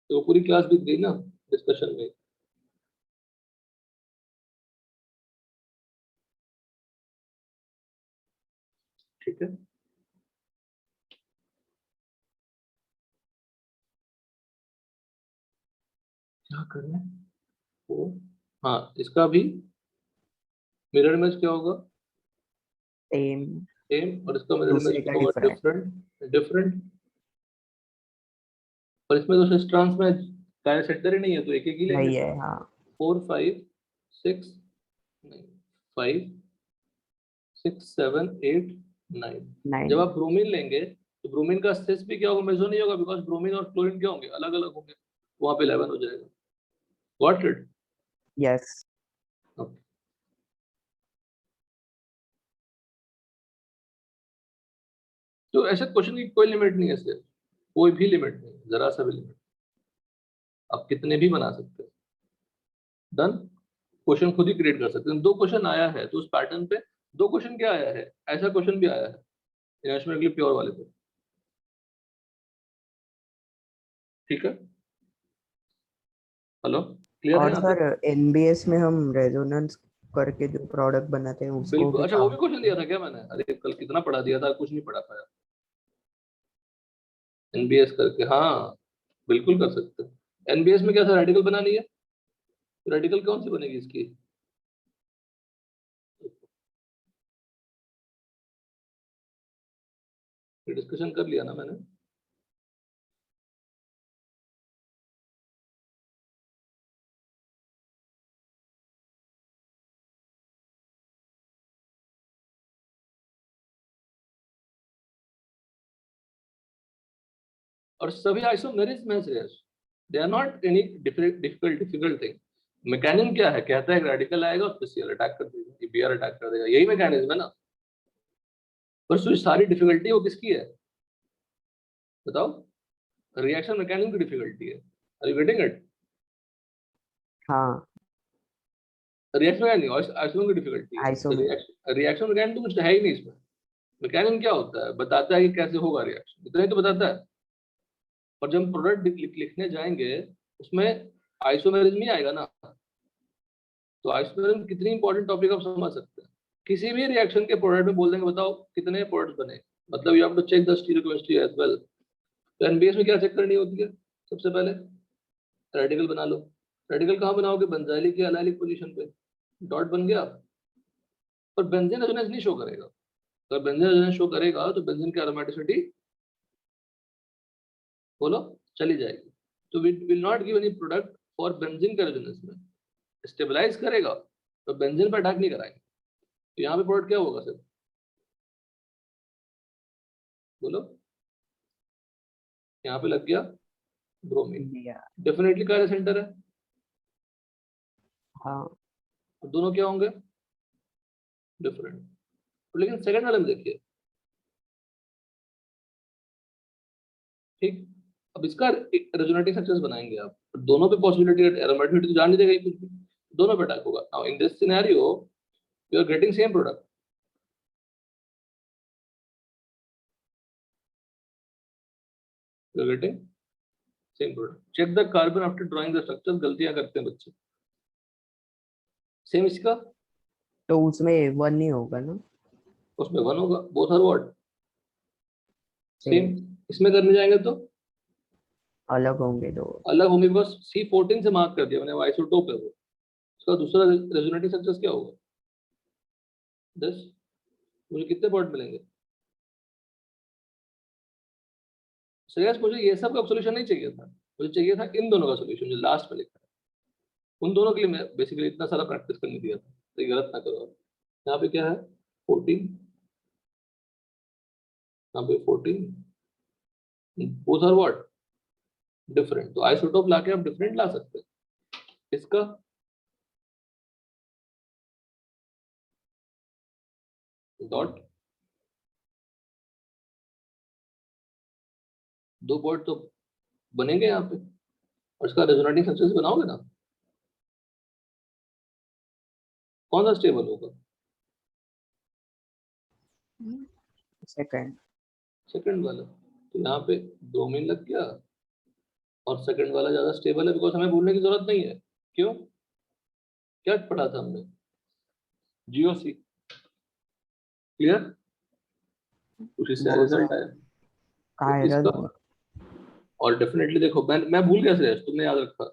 तो पूरी क्लास बीत गई ना डिस्कशन में। ठीक है, क्या करना है वो? हाँ, इसका भी मिरर इमेज क्या होगा? Same, same. और इसका मिरर इमेज दूसरे क्या का होगा? डिफरेंट। डिफरेंट। डिफरेंट। और इसमें तो सिर्फ ट्रांस में डायरेक्ट सेंटर ही नहीं है, तो एक एक ही लेंगे। वही है हाँ। 4 5 6 नहीं 5 6 7 8 9। 9। जब आप ब्रोमीन लेंगे तो ब्रोमीन का सेस भी क्या होगा? मेजो नहीं होगा, बिकॉज ब्रोमीन और क्लोरीन क्या होंगे? अलग अलग होंगे। वहां पे 11 हो जाएगा। Got it? यस। तो ऐसे क्वेश्चन की कोई लिमिट नहीं है, सिर्फ कोई भी लिमिट नहीं, जरा सा भी लिमिट। आप कितने भी बना सकते हैं। डन। क्वेश्चन खुद ही क्रिएट कर सकते हैं। 2 क्वेश्चन आया है तो उस पैटर्न पे 2 क्वेश्चन क्या आया है? ऐसा क्वेश्चन भी आया है इन्वेस्टमेंट के लिए प्योर वाले पे। ठीक है, हेलो, क्लियर है और यहाँ सर तक? एनबीएस में हम रेजोनेंस करके जो प्रोडक्ट बनाते हैं उसको बिल्कुल। भी अच्छा, वो काम। भी क्वेश्चन दिया था क्या मैंने? अरे कल कितना पढ़ा दिया था, कुछ नहीं पढ़ा पाया। एनबीएस करके, हाँ बिल्कुल कर सकते हैं। एनबीएस में क्या था? रेडिकल बनानी है। रेडिकल कौन सी बनेगी इसकी? डिस्कशन कर लिया ना मैंने। और सभी आइसोमेरिक में से they are not any difficult thing. Mechanism क्या है? कहता है रेडिकल आएगा और सीएल अटैक कर देगा, ये बीआर अटैक कर देगा, यही मैकेनिज्म है ना। पर सारी डिफिकल्टी वो किसकी है बताओ? रिएक्शन मैकेनिज्म की डिफिकल्टी है। Are you getting it? हाँ रिएक्शन मैकेनिज्म आइसोमेरिक की डिफिकल्टी है। आइसोमेर। रिएक्शन मैकेनिज्म तो कुछ है ही नहीं इसमें। मैकेनिज्म क्या होता है? बताता है कि कैसे होगा रिएक्शन, इतना ही तो बताता है। और जब हम प्रोडक्ट लिखने जाएंगे उसमें आइसोमेरिज्म ही आएगा ना। तो आइसोमेरिज्म कितनी इंपॉर्टेंट टॉपिक आप समझ सकते हैं। किसी भी रिएक्शन के प्रोडक्ट में बोल देंगे बताओ कितने प्रोडक्ट्स बने, मतलब you have to check the stereochemistry as well. तो एनबीएस में क्या चेक करनी होती है? सबसे पहले रेडिकल बना लो। रेडिकल कहाँ बनाओगे? बेंजाइलिक या एलाइलिक पोजीशन पे। डॉट बन गया। पर बेंजीन रेजोनेंस नहीं शो करेगा। अगर बेंजीन रेजोनेंस शो करेगा तो बेंजीन की एरोमेटिसिटी बोलो चली जाएगी। तो we will not give any product for benzene का रेजोनेंस में। स्टेबलाइज करेगा तो बेंजीन पर अटैक नहीं कराएंगे। तो यहाँ पे प्रोडक्ट क्या होगा सर? बोलो। यहाँ पे लग गया ब्रोमीन। डेफिनेटली कार्य सेंटर है। हाँ और दोनों क्या होंगे? डिफरेंट। तो लेकिन सेकंड वाले में देखिए, ठीक, अब इसका रेजोनेटिंग स्ट्रक्चर्स बनाएंगे आप, दोनों पे पॉसिबिलिटी है, एरोमेटिक तो जान नहीं देगा ये कुछ भी, दोनों पे अटैक होगा। Now in this scenario you are getting same product, you are getting same product. Check the carbon after drawing the structure, गलतियां करते हैं बच्चे। सेम इसका, तो उसमें वन नहीं होगा ना? उसमें वन होगा, both are what same. Same. इसमें करने जाएंगे तो अलग होंगे दो। अलग होंगे, बस C14 से मार्क कर दिया मैंने, वो आइसोटोप है वो। उसका दूसरा रेजोनेटिंग स्ट्रक्चर्स क्या होगा 10, मुझे कितने पॉइंट मिलेंगे? श्रेयस मुझे ये सब का सोल्यूशन नहीं चाहिए था, मुझे चाहिए था इन दोनों का सोल्यूशन जो लास्ट में लिखा है। उन दोनों के लिए मैं बेसिकली इतना सारा प्रैक्टिस करने दिया था, तो ये गलत ना करो आप। यहाँ पे क्या है 14, यहाँ पे 14, बोथ आर व्हाट डिफरेंट, तो आइसोटोप लाके आप डिफरेंट ला सकते हैं। इसका डॉट, दो पॉइंट तो बनेंगे यहाँ पे, और इसका रेजोनेटिंग स्ट्रक्चर्स बनाओगे ना, कौन सा स्टेबल होगा? सेकंड। सेकंड वाला। तो यहाँ पे ब्रोमीन लग गया, और सेकंड वाला ज्यादा स्टेबल है, बिकॉज हमें भूलने की जरूरत नहीं है। क्यों, क्या पढ़ा था हमने, GOC, क्लियर, उसी से वो रिजल्ट आया। तो कायरल इसका, और डेफिनेटली देखो मैं भूल गया श्रेयस, तुमने याद रखा,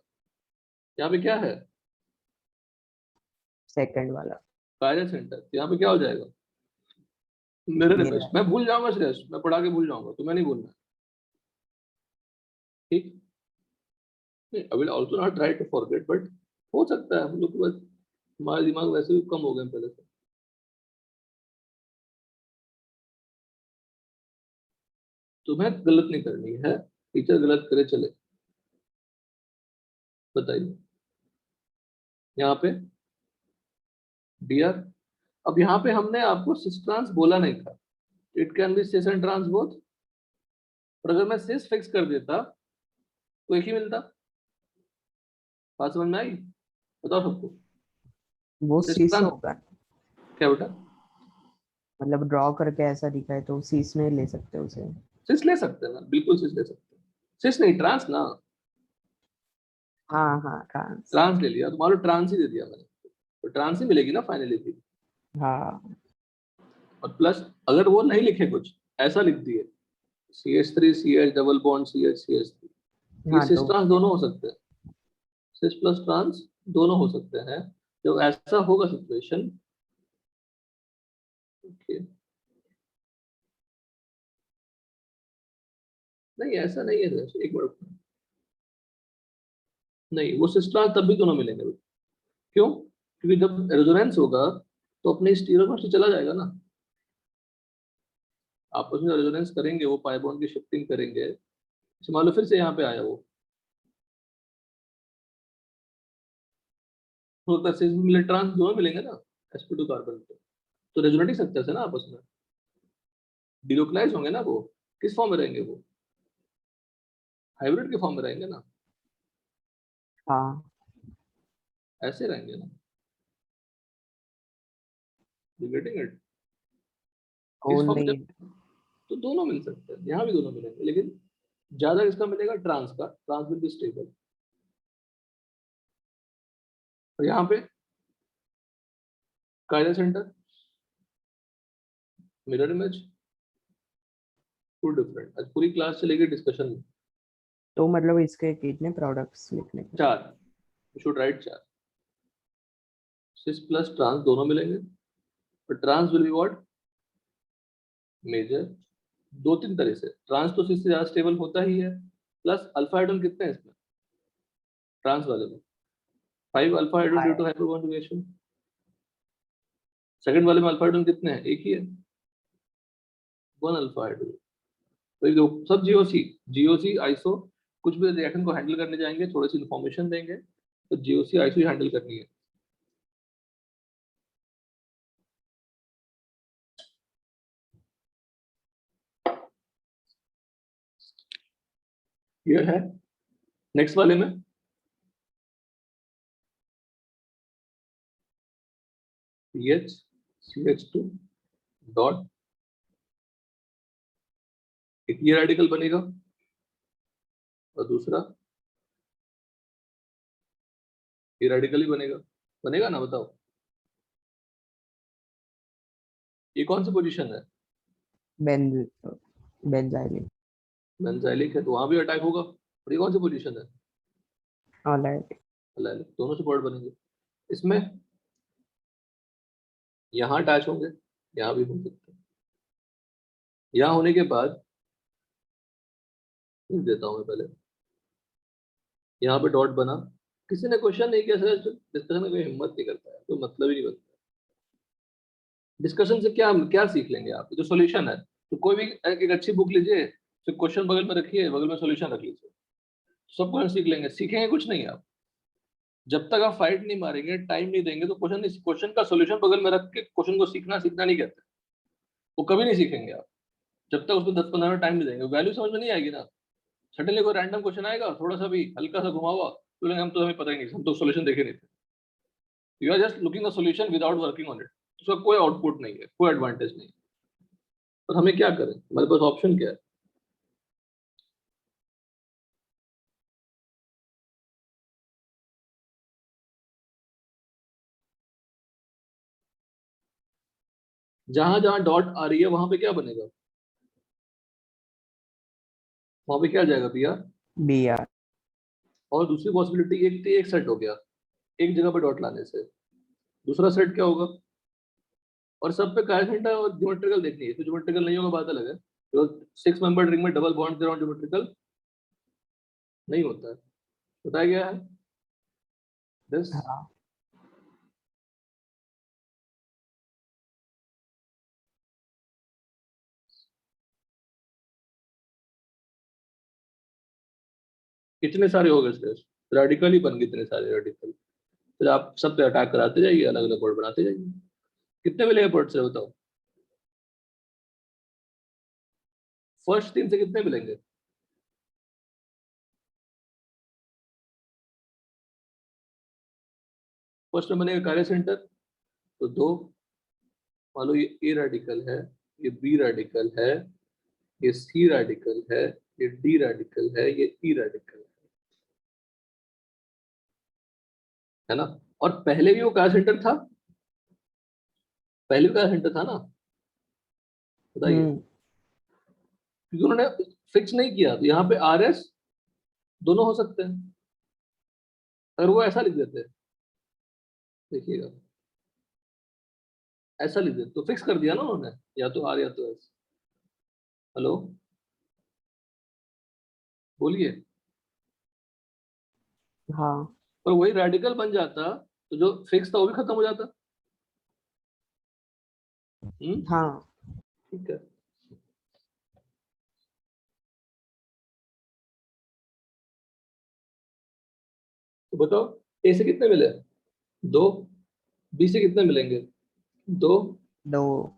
यहाँ पे क्या है सेकंड वाला। कायरल सेंटर, यहाँ पे क्या हो जाएगा मिरर इमेज। मिरर। मैं भूल जाऊंगा श्रेयस, मैं पढ़ा के भूल जाऊंगा, तुम्हें नहीं भूलना, ठीक। I will also not try to forget, but हो सकता है हम लोग के पास, हमारे दिमाग वैसे भी कम हो गए पहले से। तुम्हें गलत नहीं करनी है, टीचर गलत करे चले, बताइए यहाँ पे डियर। अब यहाँ पे हमने आपको सिस ट्रांस बोला नहीं था, it can be cis and trans both, और अगर मैं सिस फिक्स कर देता तो एक ही मिलता। बात समझ में आई, बताओ सबको। वो सिस सीस ट्रांस होगा, क्या बेटा, मतलब ड्रॉ करके ऐसा दिखाए तो सीस में ले सकते हो उसे। सिस ले सकते हैं ना, बिल्कुल सिस ले सकते हैं, सिस नहीं ट्रांस ना, हाँ हाँ ट्रांस। ट्रांस ले लिया, तुम्हारा ट्रांस ही दे दिया मैंने, तो ट्रांस ही मिलेगी ना फाइनली थी। हाँ और प्लस अगर वो नहीं लिखे कुछ, ऐसा लिख दिए CH3 CH double bond CH CH3, ये हाँ सिस तो ट्रांस दोनों हो सकते हैं, सिस प्लस ट्रांस दोनों हो सकते हैं। जब ऐसा होगा सिचुएशन, ओके, नहीं ऐसा नहीं है, एक मिनट, नहीं वो सिस ट्रांस तब भी दोनों मिलेंगे। क्यों, क्योंकि जब रेजोनेंस होगा तो अपने स्टीरियो चला जाएगा ना, आपस में रेजोनेंस करेंगे, वो पाई बॉन्ड की शिफ्टिंग करेंगे, मान लो फिर से यहाँ पे आया वो, तो सिस मिले ट्रांस दोनों मिलेंगे ना sp2 कार्बन पे, तो रेजोनेटिंग स्ट्रक्चर्स है ना आपस में, डिलोकलाइज होंगे ना, वो किस फॉर्म में रहेंगे, वो हाइब्रिड के फॉर्म में रहेंगे ना, हाँ ऐसे रहेंगे ना, यू गेटिंग इट, किस फॉर्म ओनली। में, तो दोनों मिल सकते हैं, यहाँ भी दोनों मिलेंगे, लेकिन ज्यादा किसका मिलेगा, ट्रांस का, ट्रांस विल बी स्टेबल। और यहाँ पे chiral centre, mirror image, two different. आज पूरी क्लास चलेगी डिस्कशन में, तो मतलब इसके कितने प्रोडक्ट्स लिखने के? 4, you should write 4, cis plus trans दोनों मिलेंगे, और trans will be what major, दो तीन तरह से, ट्रांस तो सिस से ज्यादा स्टेबल होता ही है, प्लस अल्फा हाइड्रोजन कितने हैं इसमें ट्रांस वाले में, 5 alpha hydrogen due to hyperconjugation. Second वाले में अल्फा हाइड्रोजन कितने हैं, एक ही है, 1 अल्फा हाइड्रोजन। तो ये देखो सब जीओसी आइसो, कुछ भी रिएक्शन को हैंडल करने जाएंगे थोड़ी सी इन्फॉर्मेशन देंगे, तो जीओसी आइसो ही हैंडल करनी है। ये है नेक्स्ट वाले में CH2 डॉट, एक ये रेडिकल बनेगा और दूसरा ये रेडिकल ही बनेगा ना, बताओ ये कौन सी पोजीशन है? बेंजाइलिक। बेंजाइलिक है तो वहां भी अटैक होगा, और ये कौन सी पोजीशन है? ऑलराइट। अलाइलिक, दोनों से बॉन्ड बनेंगे। इसमें यहाँ अटैच होंगे, यहाँ भी हो सकते हैं। यहाँ होने के बाद लिख देता हूँ मैं पहले, यहाँ पे डॉट बना। किसी ने क्वेश्चन नहीं किया सर, डिस्कशन में कोई हिम्मत नहीं करता है, कोई मतलब ही नहीं बनता। डिस्कशन से क्या क्या सीख लेंगे आप? जो सॉल्यूशन है, तो कोई भी एक अच्छी बुक लीजिए, फिर क्वेश्चन बगल में रखिए, बगल में सॉल्यूशन रख लीजिए, सब क्वेश्चन सीख लेंगे। सीखेंगे कुछ नहीं आप, जब तक आप फाइट नहीं मारेंगे, टाइम नहीं देंगे, तो क्वेश्चन का सॉल्यूशन बगल में रख के क्वेश्चन को सीखना नहीं कहते, वो कभी नहीं सीखेंगे आप जब तक उसको 10-15 मिनट टाइम नहीं देंगे। वैल्यू समझ में नहीं आएगी ना। सडनली कोई रैंडम क्वेश्चन आएगा, थोड़ा सा भी हल्का सा घुमा हुआ, तो बोलेंगे हम तो हमें पता ही नहीं, हम तो सॉल्यूशन देखे नहीं थे। You are just looking the solution without working on it, उसका कोई आउटपुट नहीं है, कोई एडवांटेज नहीं है। और हमें क्या करें, हमारे पास ऑप्शन क्या है? जहां जहां डॉट आ रही है वहां पे क्या बनेगा? वहां पे क्या आ जाएगा? भैया BR। और दूसरी पॉसिबिलिटी एक थी, एक सेट हो गया एक जगह पे डॉट लाने से, दूसरा सेट क्या होगा? और सब पे काइसेंटर और ज्योमेट्रिकल देखनी है, तो ज्योमेट्रिकल नहीं होगा बात अलग है। तो 6 मेंबर रिंग में डबल बॉन्ड अराउंड ज्योमेट्रिकल नहीं होता है, बताया गया है दिस। हाँ। कितने सारे हो गए स्टेज, रेडिकल ही बन गए इतने सारे रेडिकल, फिर आप सब पे अटैक कराते जाइए, अलग अलग बोर्ड बनाते जाइए। कितने मिलेंगे बोर्ड से बताओ? फर्स्ट 3 से कितने मिलेंगे? फर्स्ट में बनेगा कार्य सेंटर, तो 2, मान लो ये ए रेडिकल है, ये बी रेडिकल है, ये सी रेडिकल है, ये डी रेडिकल है, ये ई रेडिकल है ना। और पहले भी वो कार्य सेंटर था, पहले भी कार्य सेंटर था ना, बताइए। हम्म। क्योंकि उन्होंने फिक्स नहीं किया, तो यहाँ पे आर एस दोनों हो सकते हैं। अगर वो ऐसा लिख देते, देखिएगा ऐसा लिख देते तो फिक्स कर दिया ना उन्होंने, या तो आर या तो एस। हेलो, बोलिए। हाँ। पर वही रेडिकल बन जाता, तो जो फिक्स था वो भी खत्म हो जाता। हाँ। ठीक है। तो बताओ, ए से कितने मिले? 2। बी से कितने मिलेंगे? 2। 2।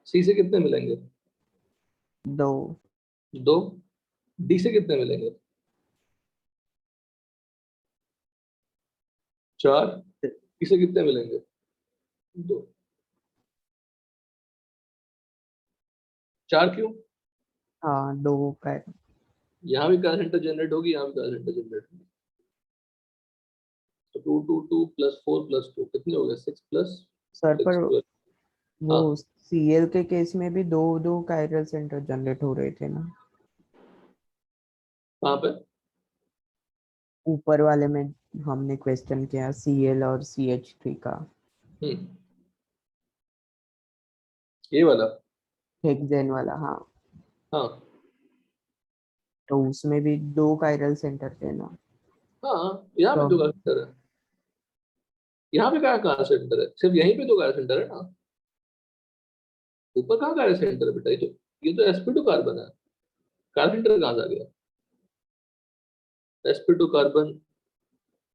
सी से कितने मिलेंगे? 2। 2। डी से कितने मिलेंगे? 4। ई से कितने मिलेंगे? 2। 4 क्यों? हाँ, 2 का। यहाँ भी कार्य सेंटर जनरेट होगी, यहाँ भी कार्य सेंटर जनरेट होगी। तो 2 2 2 +4 +2 कितने हो गए? 6 सर + पर 6 वो हाँ, CL के केस में भी दो दो कायरल सेंटर जनरेट हो रहे थे ना, कहाँ पे? ऊपर वाले में। हमने क्वेश्चन किया CL और CH3 का, हम्म, ये वाला। हेक्सेन वाला। हाँ, हाँ तो उसमें भी 2 कायरल सेंटर थे ना। हाँ, यहाँ तो पे 2 कार्य सेंटर है। यहाँ पे कहाँ कार्य सेंटर है? सिर्फ यहीं पे 2 कार्य सेंटर है ना, ऊपर कहाँ कार्य सेंटर है बेटा? ये तो sp2 कार्बन है, कार्य सेंटर कहाँ से आ गया? sp2 कार्बन,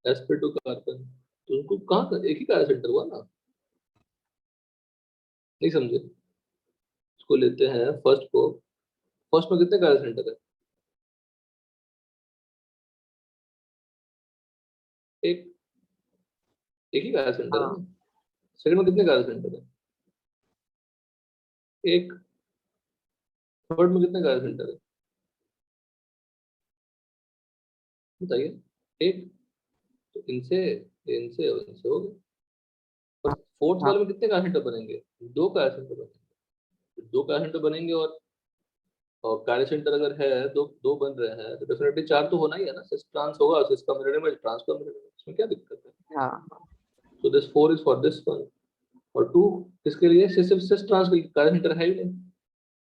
sp2 कार्बन, तो उनको कहाँ एक ही कार्य सेंटर हुआ ना, नहीं समझे? इसको लेते हैं फर्स्ट को, फर्स्ट में कितने कार्य सेंटर है? एक ही कार्य सेंटर है हाँ। ना। सेकंड में कितने कार्य सेंटर है? एक। थर्ड में कितने कार्य सेंटर है बताइए? एक। तो इनसे और इनसे हो गए। और फोर्थ हाँ वाले में कितने कार्य सेंटर बनेंगे? 2 कार्य सेंटर बनेंगे। 2 कार्य सेंटर बनेंगे और कार्य सेंटर अगर है दो बन रहे हैं तो डेफिनेटली 4 तो होना ही है ना। सिस ट्रांस होगा, सिस का मिरर इमेज, ट्रांस का मिरर इमेज, इसमें क्या दिक्कत है? हाँ so this 4 is for this one. और 2 किसके लिए? सिस ट्रांस के लिए। कार्य सेंटर है ही नहीं,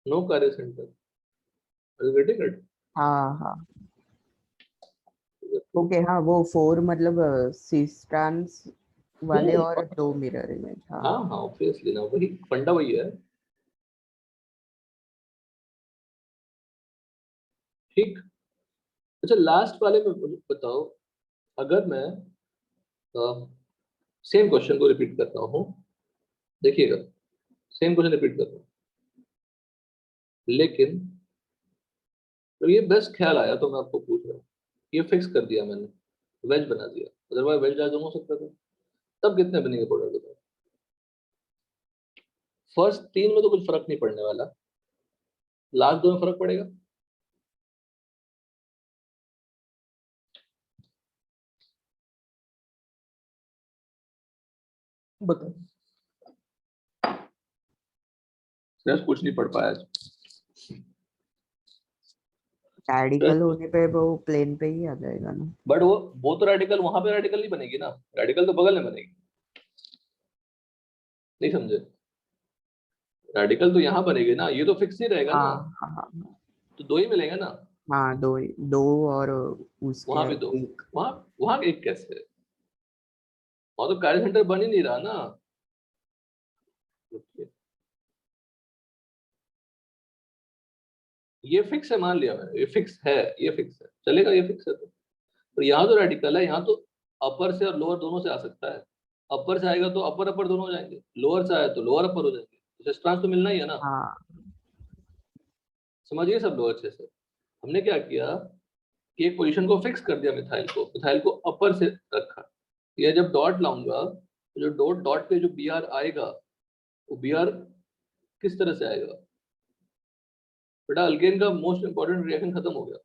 no chiral centre. Are you getting it? हाँ हाँ ओके। हाँ वो 4 मतलब सिस ट्रांस वाले और 2 मिरर इमेज। हाँ हाँ हाँ ऑब्वियसली ना, वही फंडा वही है। ठीक। अच्छा लास्ट वाले में मुझे बताओ, अगर मैं सेम क्वेश्चन को रिपीट करता हूँ, देखिएगा सेम क्वेश्चन रिपीट करता हूँ, लेकिन तो ये बेस्ट ख्याल आया तो मैं आपको पूछ रहा हूँ। ये फिक्स कर दिया मैंने, वेज बना दिया, अदरवाइज वेज डायग्राम हो सकता था। तब कितने बनेंगे प्रोडक्ट बताओ? फर्स्ट 3 में तो कुछ फर्क नहीं पड़ने वाला, लास्ट 2 में फर्क पड़ेगा। बताओ। सिर्फ कुछ नहीं पढ़ पाया आज। रेडिकल होने पे वो प्लेन पे ही आ जाएगा ना। बट वो तो रेडिकल वहां पे रेडिकल नहीं बनेगी ना, रेडिकल तो बगल में बनेगी। नहीं समझे? रेडिकल तो यहाँ बनेगी ना, ये तो फिक्स ही रहेगा ना। हाँ हाँ हाँ तो 2 ही मिलेंगे ना। हाँ। दो और उसके वहां पे 2, एक। वहां वहां एक कैसे है? वहां तो कार्य सेंटर बन ही नहीं रहा ना। ये फिक्स है, मान लिया मैंने, ये फिक्स है, ये फिक्स है, चलेगा, ये फिक्स है। तो और यहाँ तो रेडिकल है, यहाँ तो अपर से और लोअर दोनों से आ सकता है। अपर से आएगा तो अपर अपर दोनों हो जाएंगे, लोअर से आए तो लोअर अपर हो जाएंगे, तो डिस्टेंस तो मिलना ही है ना। हाँ समझिए सब लोग अच्छे से। हमने क्या किया कि एक पोजीशन को फिक्स कर दिया, मिथाइल को अपर से रखा। या जब डॉट लाऊंगा तो जो डॉट डॉट पे जो बी आर आएगा, वो बी आर किस तरह से आएगा? बेटा अल्केन का मोस्ट इंपॉर्टेंट रिएक्शन खत्म हो गया।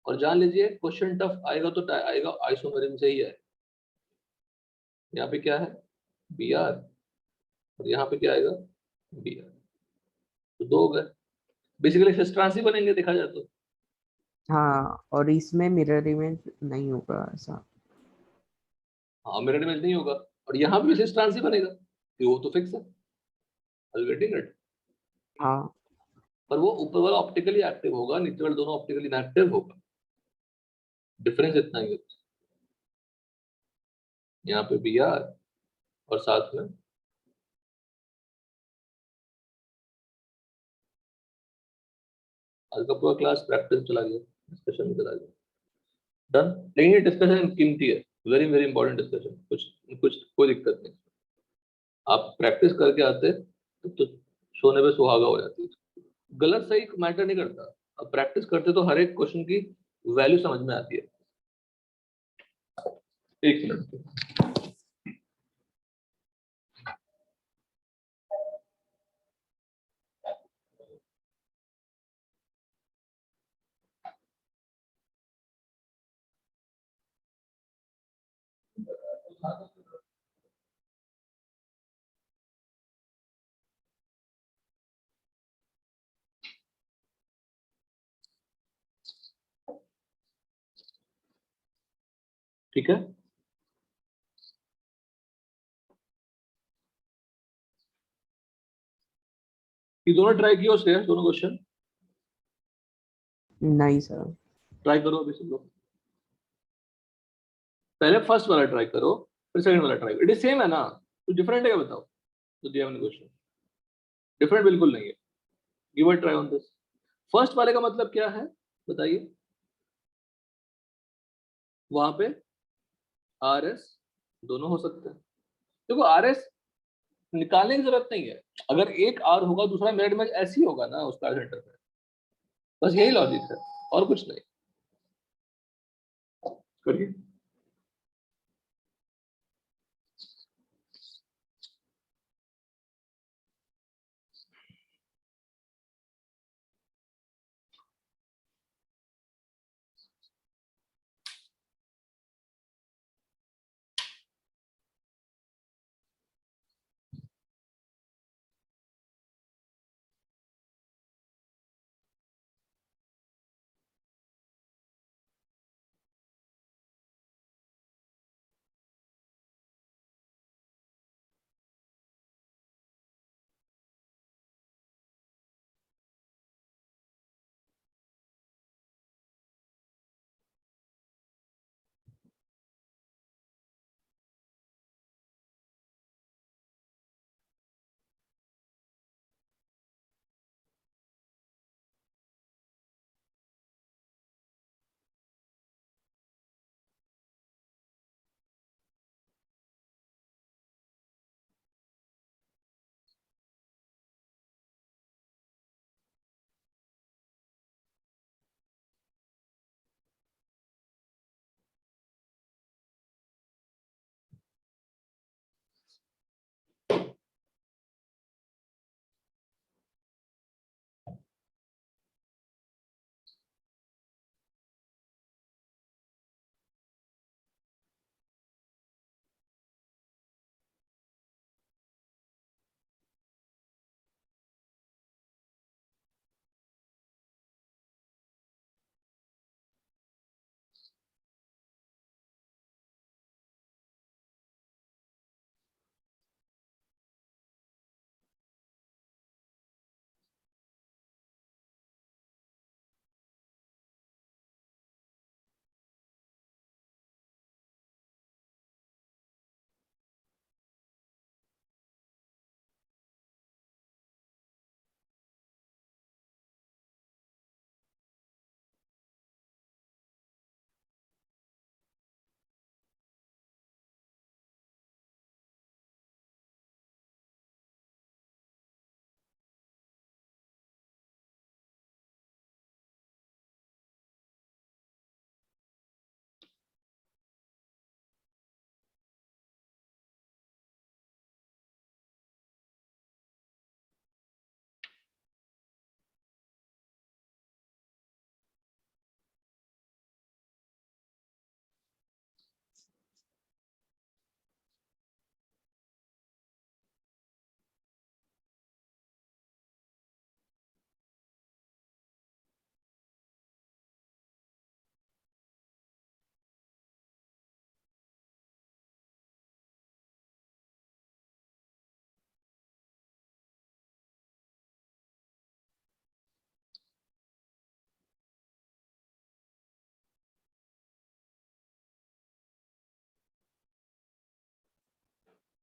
और जान लीजिए क्वेश्चन टफ आएगा तो आएगा आइसोमेरिज्म से ही है। यहाँ पे क्या है? B R. और यहाँ पे क्या आएगा? B R. तो 2 हो गए। बेसिकली सिस्ट्रांस ही बनेंगे देखा जाए तो। हाँ। और इसमें मिरर इमेज नहीं होगा ऐसा। हाँ मिरर इमेज नहीं होगा, और यहाँ पे भी सिस्ट्रांस ही बनेगा कि वो तो फिक्स है। Are you getting it? हाँ पर वो ऊपर वाला ऑप्टिकली एक्टिव होगा, नीचे वाला दोनों ऑप्टिकली इनएक्टिव होगा। डिफरेंस इतना ही है। यहाँ पे बी आर और साथ में आज का पूरा क्लास प्रैक्टिस चला गया, डिस्कशन में चला गया। डन। लेकिन ये डिस्कशन कीमती है, वेरी वेरी इंपॉर्टेंट डिस्कशन। कुछ कुछ कोई दिक्कत नहीं, आप प्रैक्टिस करके आते तो सोने पे सुहागा हो जाती। गलत सही मैटर नहीं करता, अब प्रैक्टिस करते तो हर एक क्वेश्चन की वैल्यू समझ में आती है। एक मिनट। ठीक है, ये दोनों ट्राई किया श्रेयस, दोनों क्वेश्चन नहीं सर। ट्राई करो अभी सब लोग। पहले फर्स्ट वाला ट्राई करो, फिर सेकंड वाला ट्राई करो। इट इज सेम है ना, कुछ डिफरेंट है क्या बताओ? तो दिया मैंने क्वेश्चन, डिफरेंट बिल्कुल नहीं है। Give a try on this. First वाले का मतलब क्या है बताइए? वहां पे आर एस दोनों हो सकते हैं। देखो आर एस निकालने की जरूरत नहीं है, अगर एक आर होगा दूसरा मिरर इमेज ऐसे ही होगा ना उस सेंटर पे। बस यही लॉजिक है और कुछ नहीं। करिए।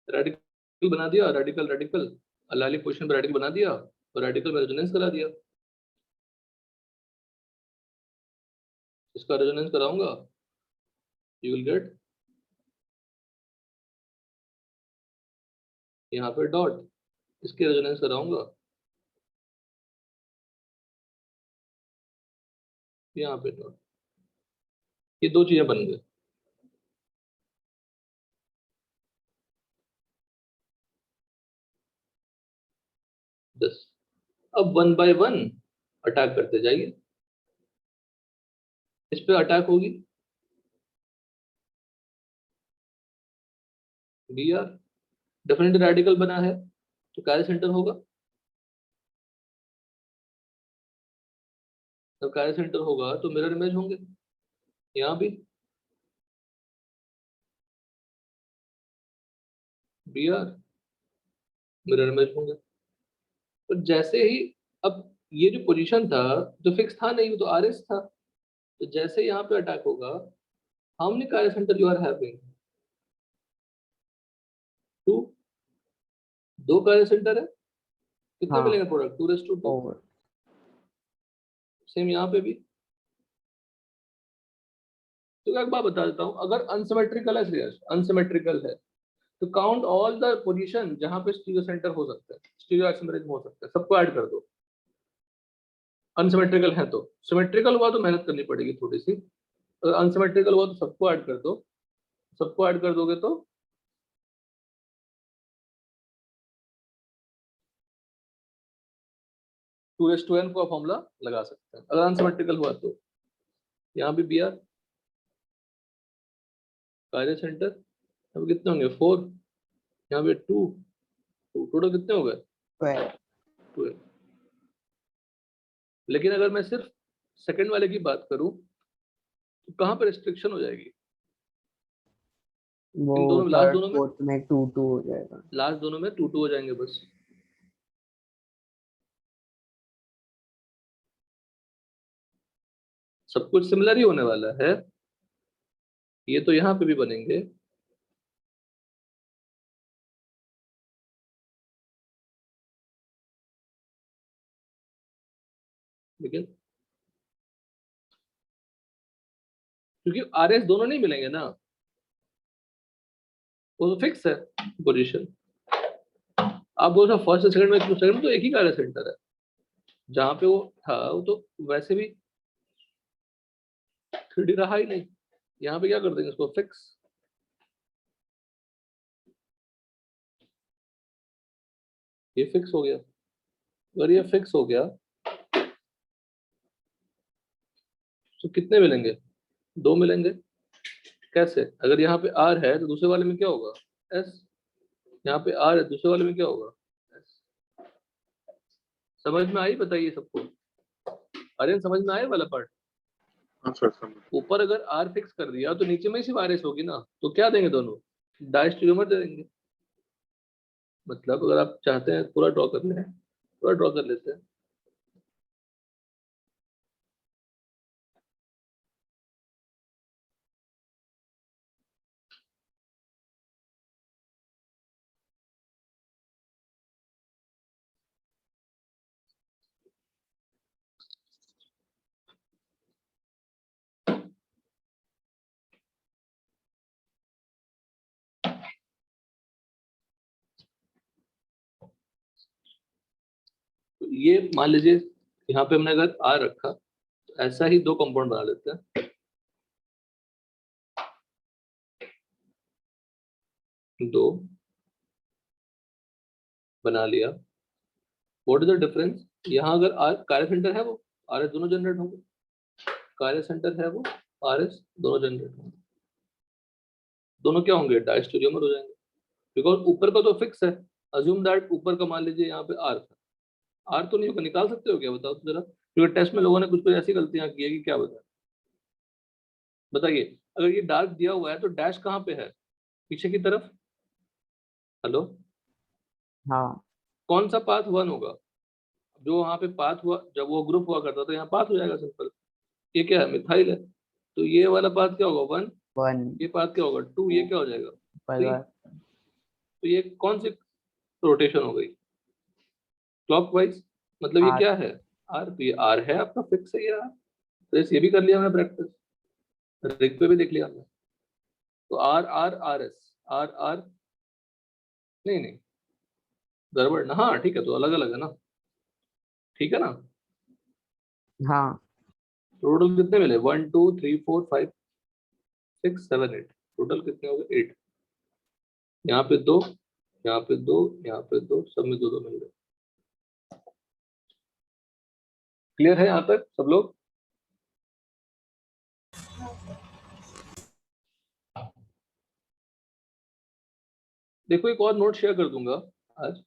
रेडिकल बना दिया, रेडिकल रेडिकल अलाली पोजीशन पर रेडिकल बना दिया और रेडिकल में रेजोनेंस करा दिया। इसका रेजोनेंस कराऊंगा, यू विल गेट यहाँ पे डॉट, इसके रेजोनेंस कराऊंगा यहाँ पे डॉट। ये दो चीजें बन गई। बस अब 1 by 1 अटैक करते जाइए। इस पे अटैक होगी बी आर, डेफिनेटली रेडिकल बना है तो कैरी सेंटर होगा, जब कैरी सेंटर होगा तो मिरर इमेज होंगे यहाँ भी बी आर, मिरर इमेज होंगे। तो जैसे ही अब ये जो पोजीशन था जो फिक्स था नहीं, वो तो आर एस था, तो जैसे यहाँ पे अटैक होगा, how many carry center you are having, 2, 2 carry center है, कितने हाँ। मिलेंगे प्रोडक्ट, 2/2। और सेम यहाँ पे भी। तो एक बात बता देता हूँ, अगर अनसिमेट्रिकल है श्रेयस, अनसिमेट्रिकल है तो काउंट ऑल द पोजीशन जहां पे स्टीरियो सेंटर हो सकता है, स्टीरियो आइसोमेरिज्म हो सकता है, सबको ऐड कर दो। अनसिमेट्रिकल है तो, सिमेट्रिकल हुआ तो मेहनत करनी पड़ेगी थोड़ी सी, अगर अनसिमेट्रिकल हुआ तो सबको ऐड कर दो, सबको ऐड कर दोगे तो 2:n का फॉर्मूला लगा सकते हैं अगर अनसिमेट्रिकल हुआ तो। यहाँ भी Br कार्य सेंटर, अब कितने होंगे 4, यहाँ पे 2, टोटल कितने हो गए 12। लेकिन अगर मैं सिर्फ सेकंड वाले की बात करूं तो कहाँ पर रिस्ट्रिक्शन हो जाएगी? वो इन दोनों लास्ट थर्ड दोनों में, फोर्थ में 2-2 हो जाएगा। लास्ट दोनों में 2-2 हो जाएंगे बस। सब कुछ सिमिलर ही होने वाला है, ये तो यहाँ पे भी बनेंगे। लेकिन क्योंकि RS दोनों नहीं मिलेंगे ना, वो तो फिक्स है पोजीशन। आप बोलो फर्स्ट सेकंड में, सेकंड तो एक ही कार्य सेंटर है, जहां पे वो था वो तो वैसे भी 3D रहा ही नहीं। यहाँ पे क्या कर देंगे इसको फिक्स। ये फिक्स हो गया। अगर ये फिक्स हो गया तो कितने मिलेंगे? 2 मिलेंगे। कैसे? अगर यहाँ पे R है तो दूसरे वाले में क्या होगा? S। यहाँ पे R है, दूसरे वाले में क्या होगा? S। समझ में आई? बताइए सबको। अरे समझ में आया वाला पार्ट? ऊपर अगर R फिक्स कर दिया तो नीचे में सिर्फ RS होगी ना, तो क्या देंगे दोनों? डायस्टेरियोमर दे देंगे। मतलब अगर आप चाहते हैं पूरा ड्रॉ कर लें, पूरा ड्रॉ कर लेते हैं। तो ये मान लीजिए यहाँ पे हमने अगर R रखा तो ऐसा ही 2 कंपाउंड बना लेते हैं। 2 बना लिया। What is the difference? यहाँ अगर R कार्य सेंटर है वो RS दोनों जनरेट होंगे, कार्य सेंटर है वो RS दोनों जनरेट होंगे। दोनों क्या होंगे? डायस्टेरियोमर हो जाएंगे, बिकॉज ऊपर का तो फिक्स है। अज्यूम दैट ऊपर का मान लीजिए यहाँ पे R था, R तो नहीं होगा, निकाल सकते हो क्या? बताओ तो जरा, क्योंकि टेस्ट में लोगों ने कुछ कुछ ऐसी गलतियां की है कि क्या बताइए। अगर ये डार्क दिया हुआ है तो डैश कहाँ पे है? पीछे की तरफ। हेलो, हाँ कौन सा पाथ 1 होगा? जो वहाँ पे पाथ हुआ, जब वो ग्रुप हुआ करता था, यहाँ पाथ हो जाएगा सिंपल। ये क्या है? मिथाइल है, तो ये वाला पाथ क्या होगा? 1। 1 ये पाथ क्या होगा? 2। ये क्या हो जाएगा? 3। पर तो ये कौन सी रोटेशन हो गई? क्लॉकवाइज। मतलब ये R। क्या है? R। तो ये R है आपका, फिक्स है ये R। तो ये भी कर लिया मैंने प्रैक्टिस, रिग पे भी देख लिया हमने। तो R R R S R R, नहीं नहीं गड़बड़ ना। हाँ ठीक है, तो अलग अलग है ना, ठीक है ना। हाँ टोटल कितने मिले? 1 2 3 4 5 6 7 8। टोटल कितने हो गए? 8। यहाँ पे 2, यहाँ पे 2, यहाँ पे 2, सब में 2 2 मिल गए। क्लियर है यहाँ तक सब लोग? देखो एक और नोट शेयर कर दूंगा आज,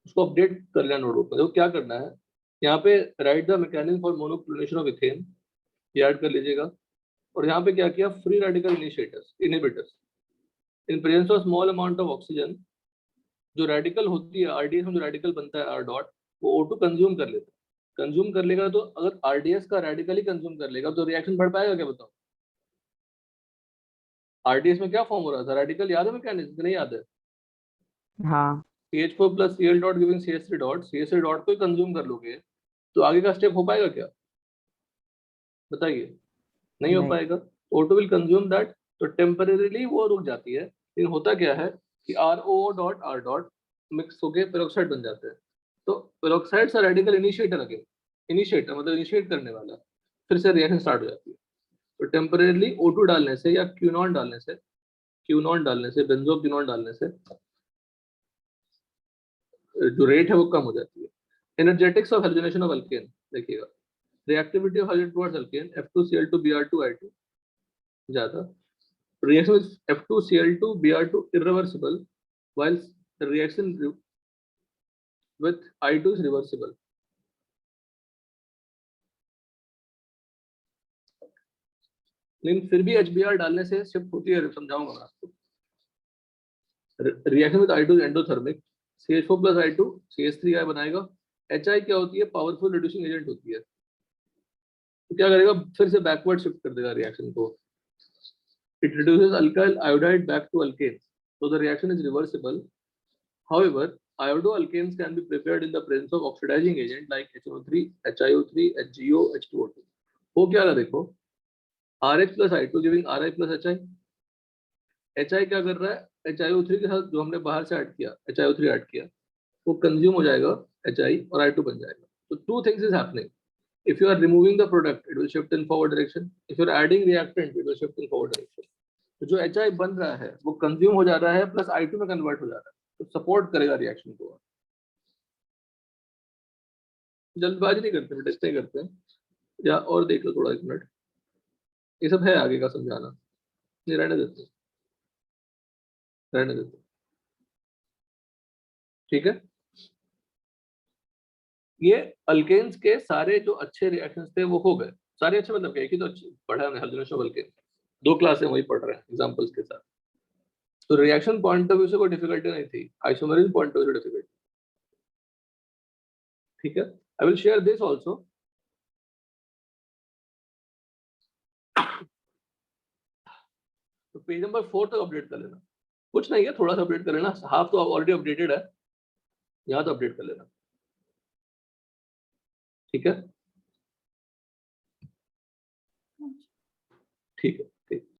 उसको अपडेट कर लेना नोटबुक पर। देखो क्या करना है, यहाँ पे write the mechanism for monochlorination of ethane, ये ऐड कर लीजिएगा। और यहाँ पे क्या किया? Free radical inhibitors in presence of small amount of oxygen. जो रेडिकल होती है आरडीएस में, जो रेडिकल बनता है R डॉट, वो O2 कंज्यूम कर लेता है। कंज्यूम कर लेगा तो अगर आरडीएस का रेडिकल ही कंज्यूम कर लेगा तो रिएक्शन बढ़ पाएगा क्या? बताओ। आरडीएस में क्या फॉर्म हो रहा था? रेडिकल याद है मैकेनिज्म? नहीं याद है? हाँ CH4 plus Cl dot giving CH3 dot, CH3 dot को ही कंज्यूम कर लोगे तो आगे का स्टेप हो पाएगा क्या? बताइए। नहीं हो नहीं। पाएगा। O2 विल कंज्यूम दैट, तो टेम्परेरीली वो रुक जाती है। लेकिन होता क्या है कि RO dot R dot mix होके पेरोक्साइड बन जाते हैं। तो पेरोक्साइड से रेडिकल इनिशिएटर, अगे इनिशिएटर मतलब इनिशिएट करने वाला, फिर से रिएक्शन स्टार्ट हो जाती है। तो टेम्परेरली O2 डालने से या क्यूनॉन डालने से, बेंजोक्विनॉन डालने से जो रेट है वो कम हो जाती है। Energetics of halogenation of alkane देखिएगा, reactivity of hydrogen towards alkane F2Cl2Br2 ज्यादा, reaction with F2Cl2Br2 irreversible, while the reaction with I2 is reversible. लेकिन फिर भी HBr डालने से शिफ्ट होती है, समझाऊंगा मैं आपको। Reaction with I2 endothermic, CH4 plus I2 CH3I बनाएगा। HI क्या होती है? पावरफुल रिड्यूसिंग एजेंट होती है। तो क्या करेगा? फिर से बैकवर्ड शिफ्ट कर देगा रिएक्शन को। It reduces alkyl iodide back to alkanes, so the reaction is reversible. However, iodoalkanes can be prepared in the presence of oxidizing agent like HNO3, HiO3, HGO, H2O2. वो क्या रहा देखो, RH plus I2 giving Ri plus HI. HI क्या कर रहा है? HiO3 के साथ जो हमने बाहर से ऐड किया, HiO3 ऐड किया, वो कंज्यूम हो जाएगा HI और I2 बन जाएगा। So two things is happening. If you are removing the product, it will shift in forward direction. If you are adding reactant, it will shift in forward direction. तो जो HI बन रहा है वो consume हो जा रहा है प्लस I2 में कन्वर्ट हो जा रहा है, तो सपोर्ट करेगा रिएक्शन को। जल्दबाजी नहीं करते, टेस्ट नहीं करते हैं, या और देख लो थोड़ा 1 मिनट, ये सब है आगे का समझाना, नहीं रहने देते, रहने देते, ठीक है। ये अल्केन्स के सारे जो अच्छे रिएक्शंस थे वो हो गए, सारे अच्छे मतलब एक ही तो अच्छे पढ़ा हमने हेलोजनेशन ऑफ अल्केन, 2 क्लास में वही पढ़ रहे हैं एग्जांपल्स के साथ। तो रिएक्शन पॉइंट ऑफ व्यू से कोई डिफिकल्टी नहीं थी, आइसोमेरिज्म पॉइंट ऑफ व्यू से डिफिकल्टी, ठीक है। I will share this also. तो पेज नंबर 4 तक अपडेट कर लेना, कुछ नहीं है, थोड़ा सा अपडेट कर लेना, हाफ तो ऑलरेडी अपडेटेड है, यहाँ तो अपडेट कर लेना, ठीक है, ठीक है।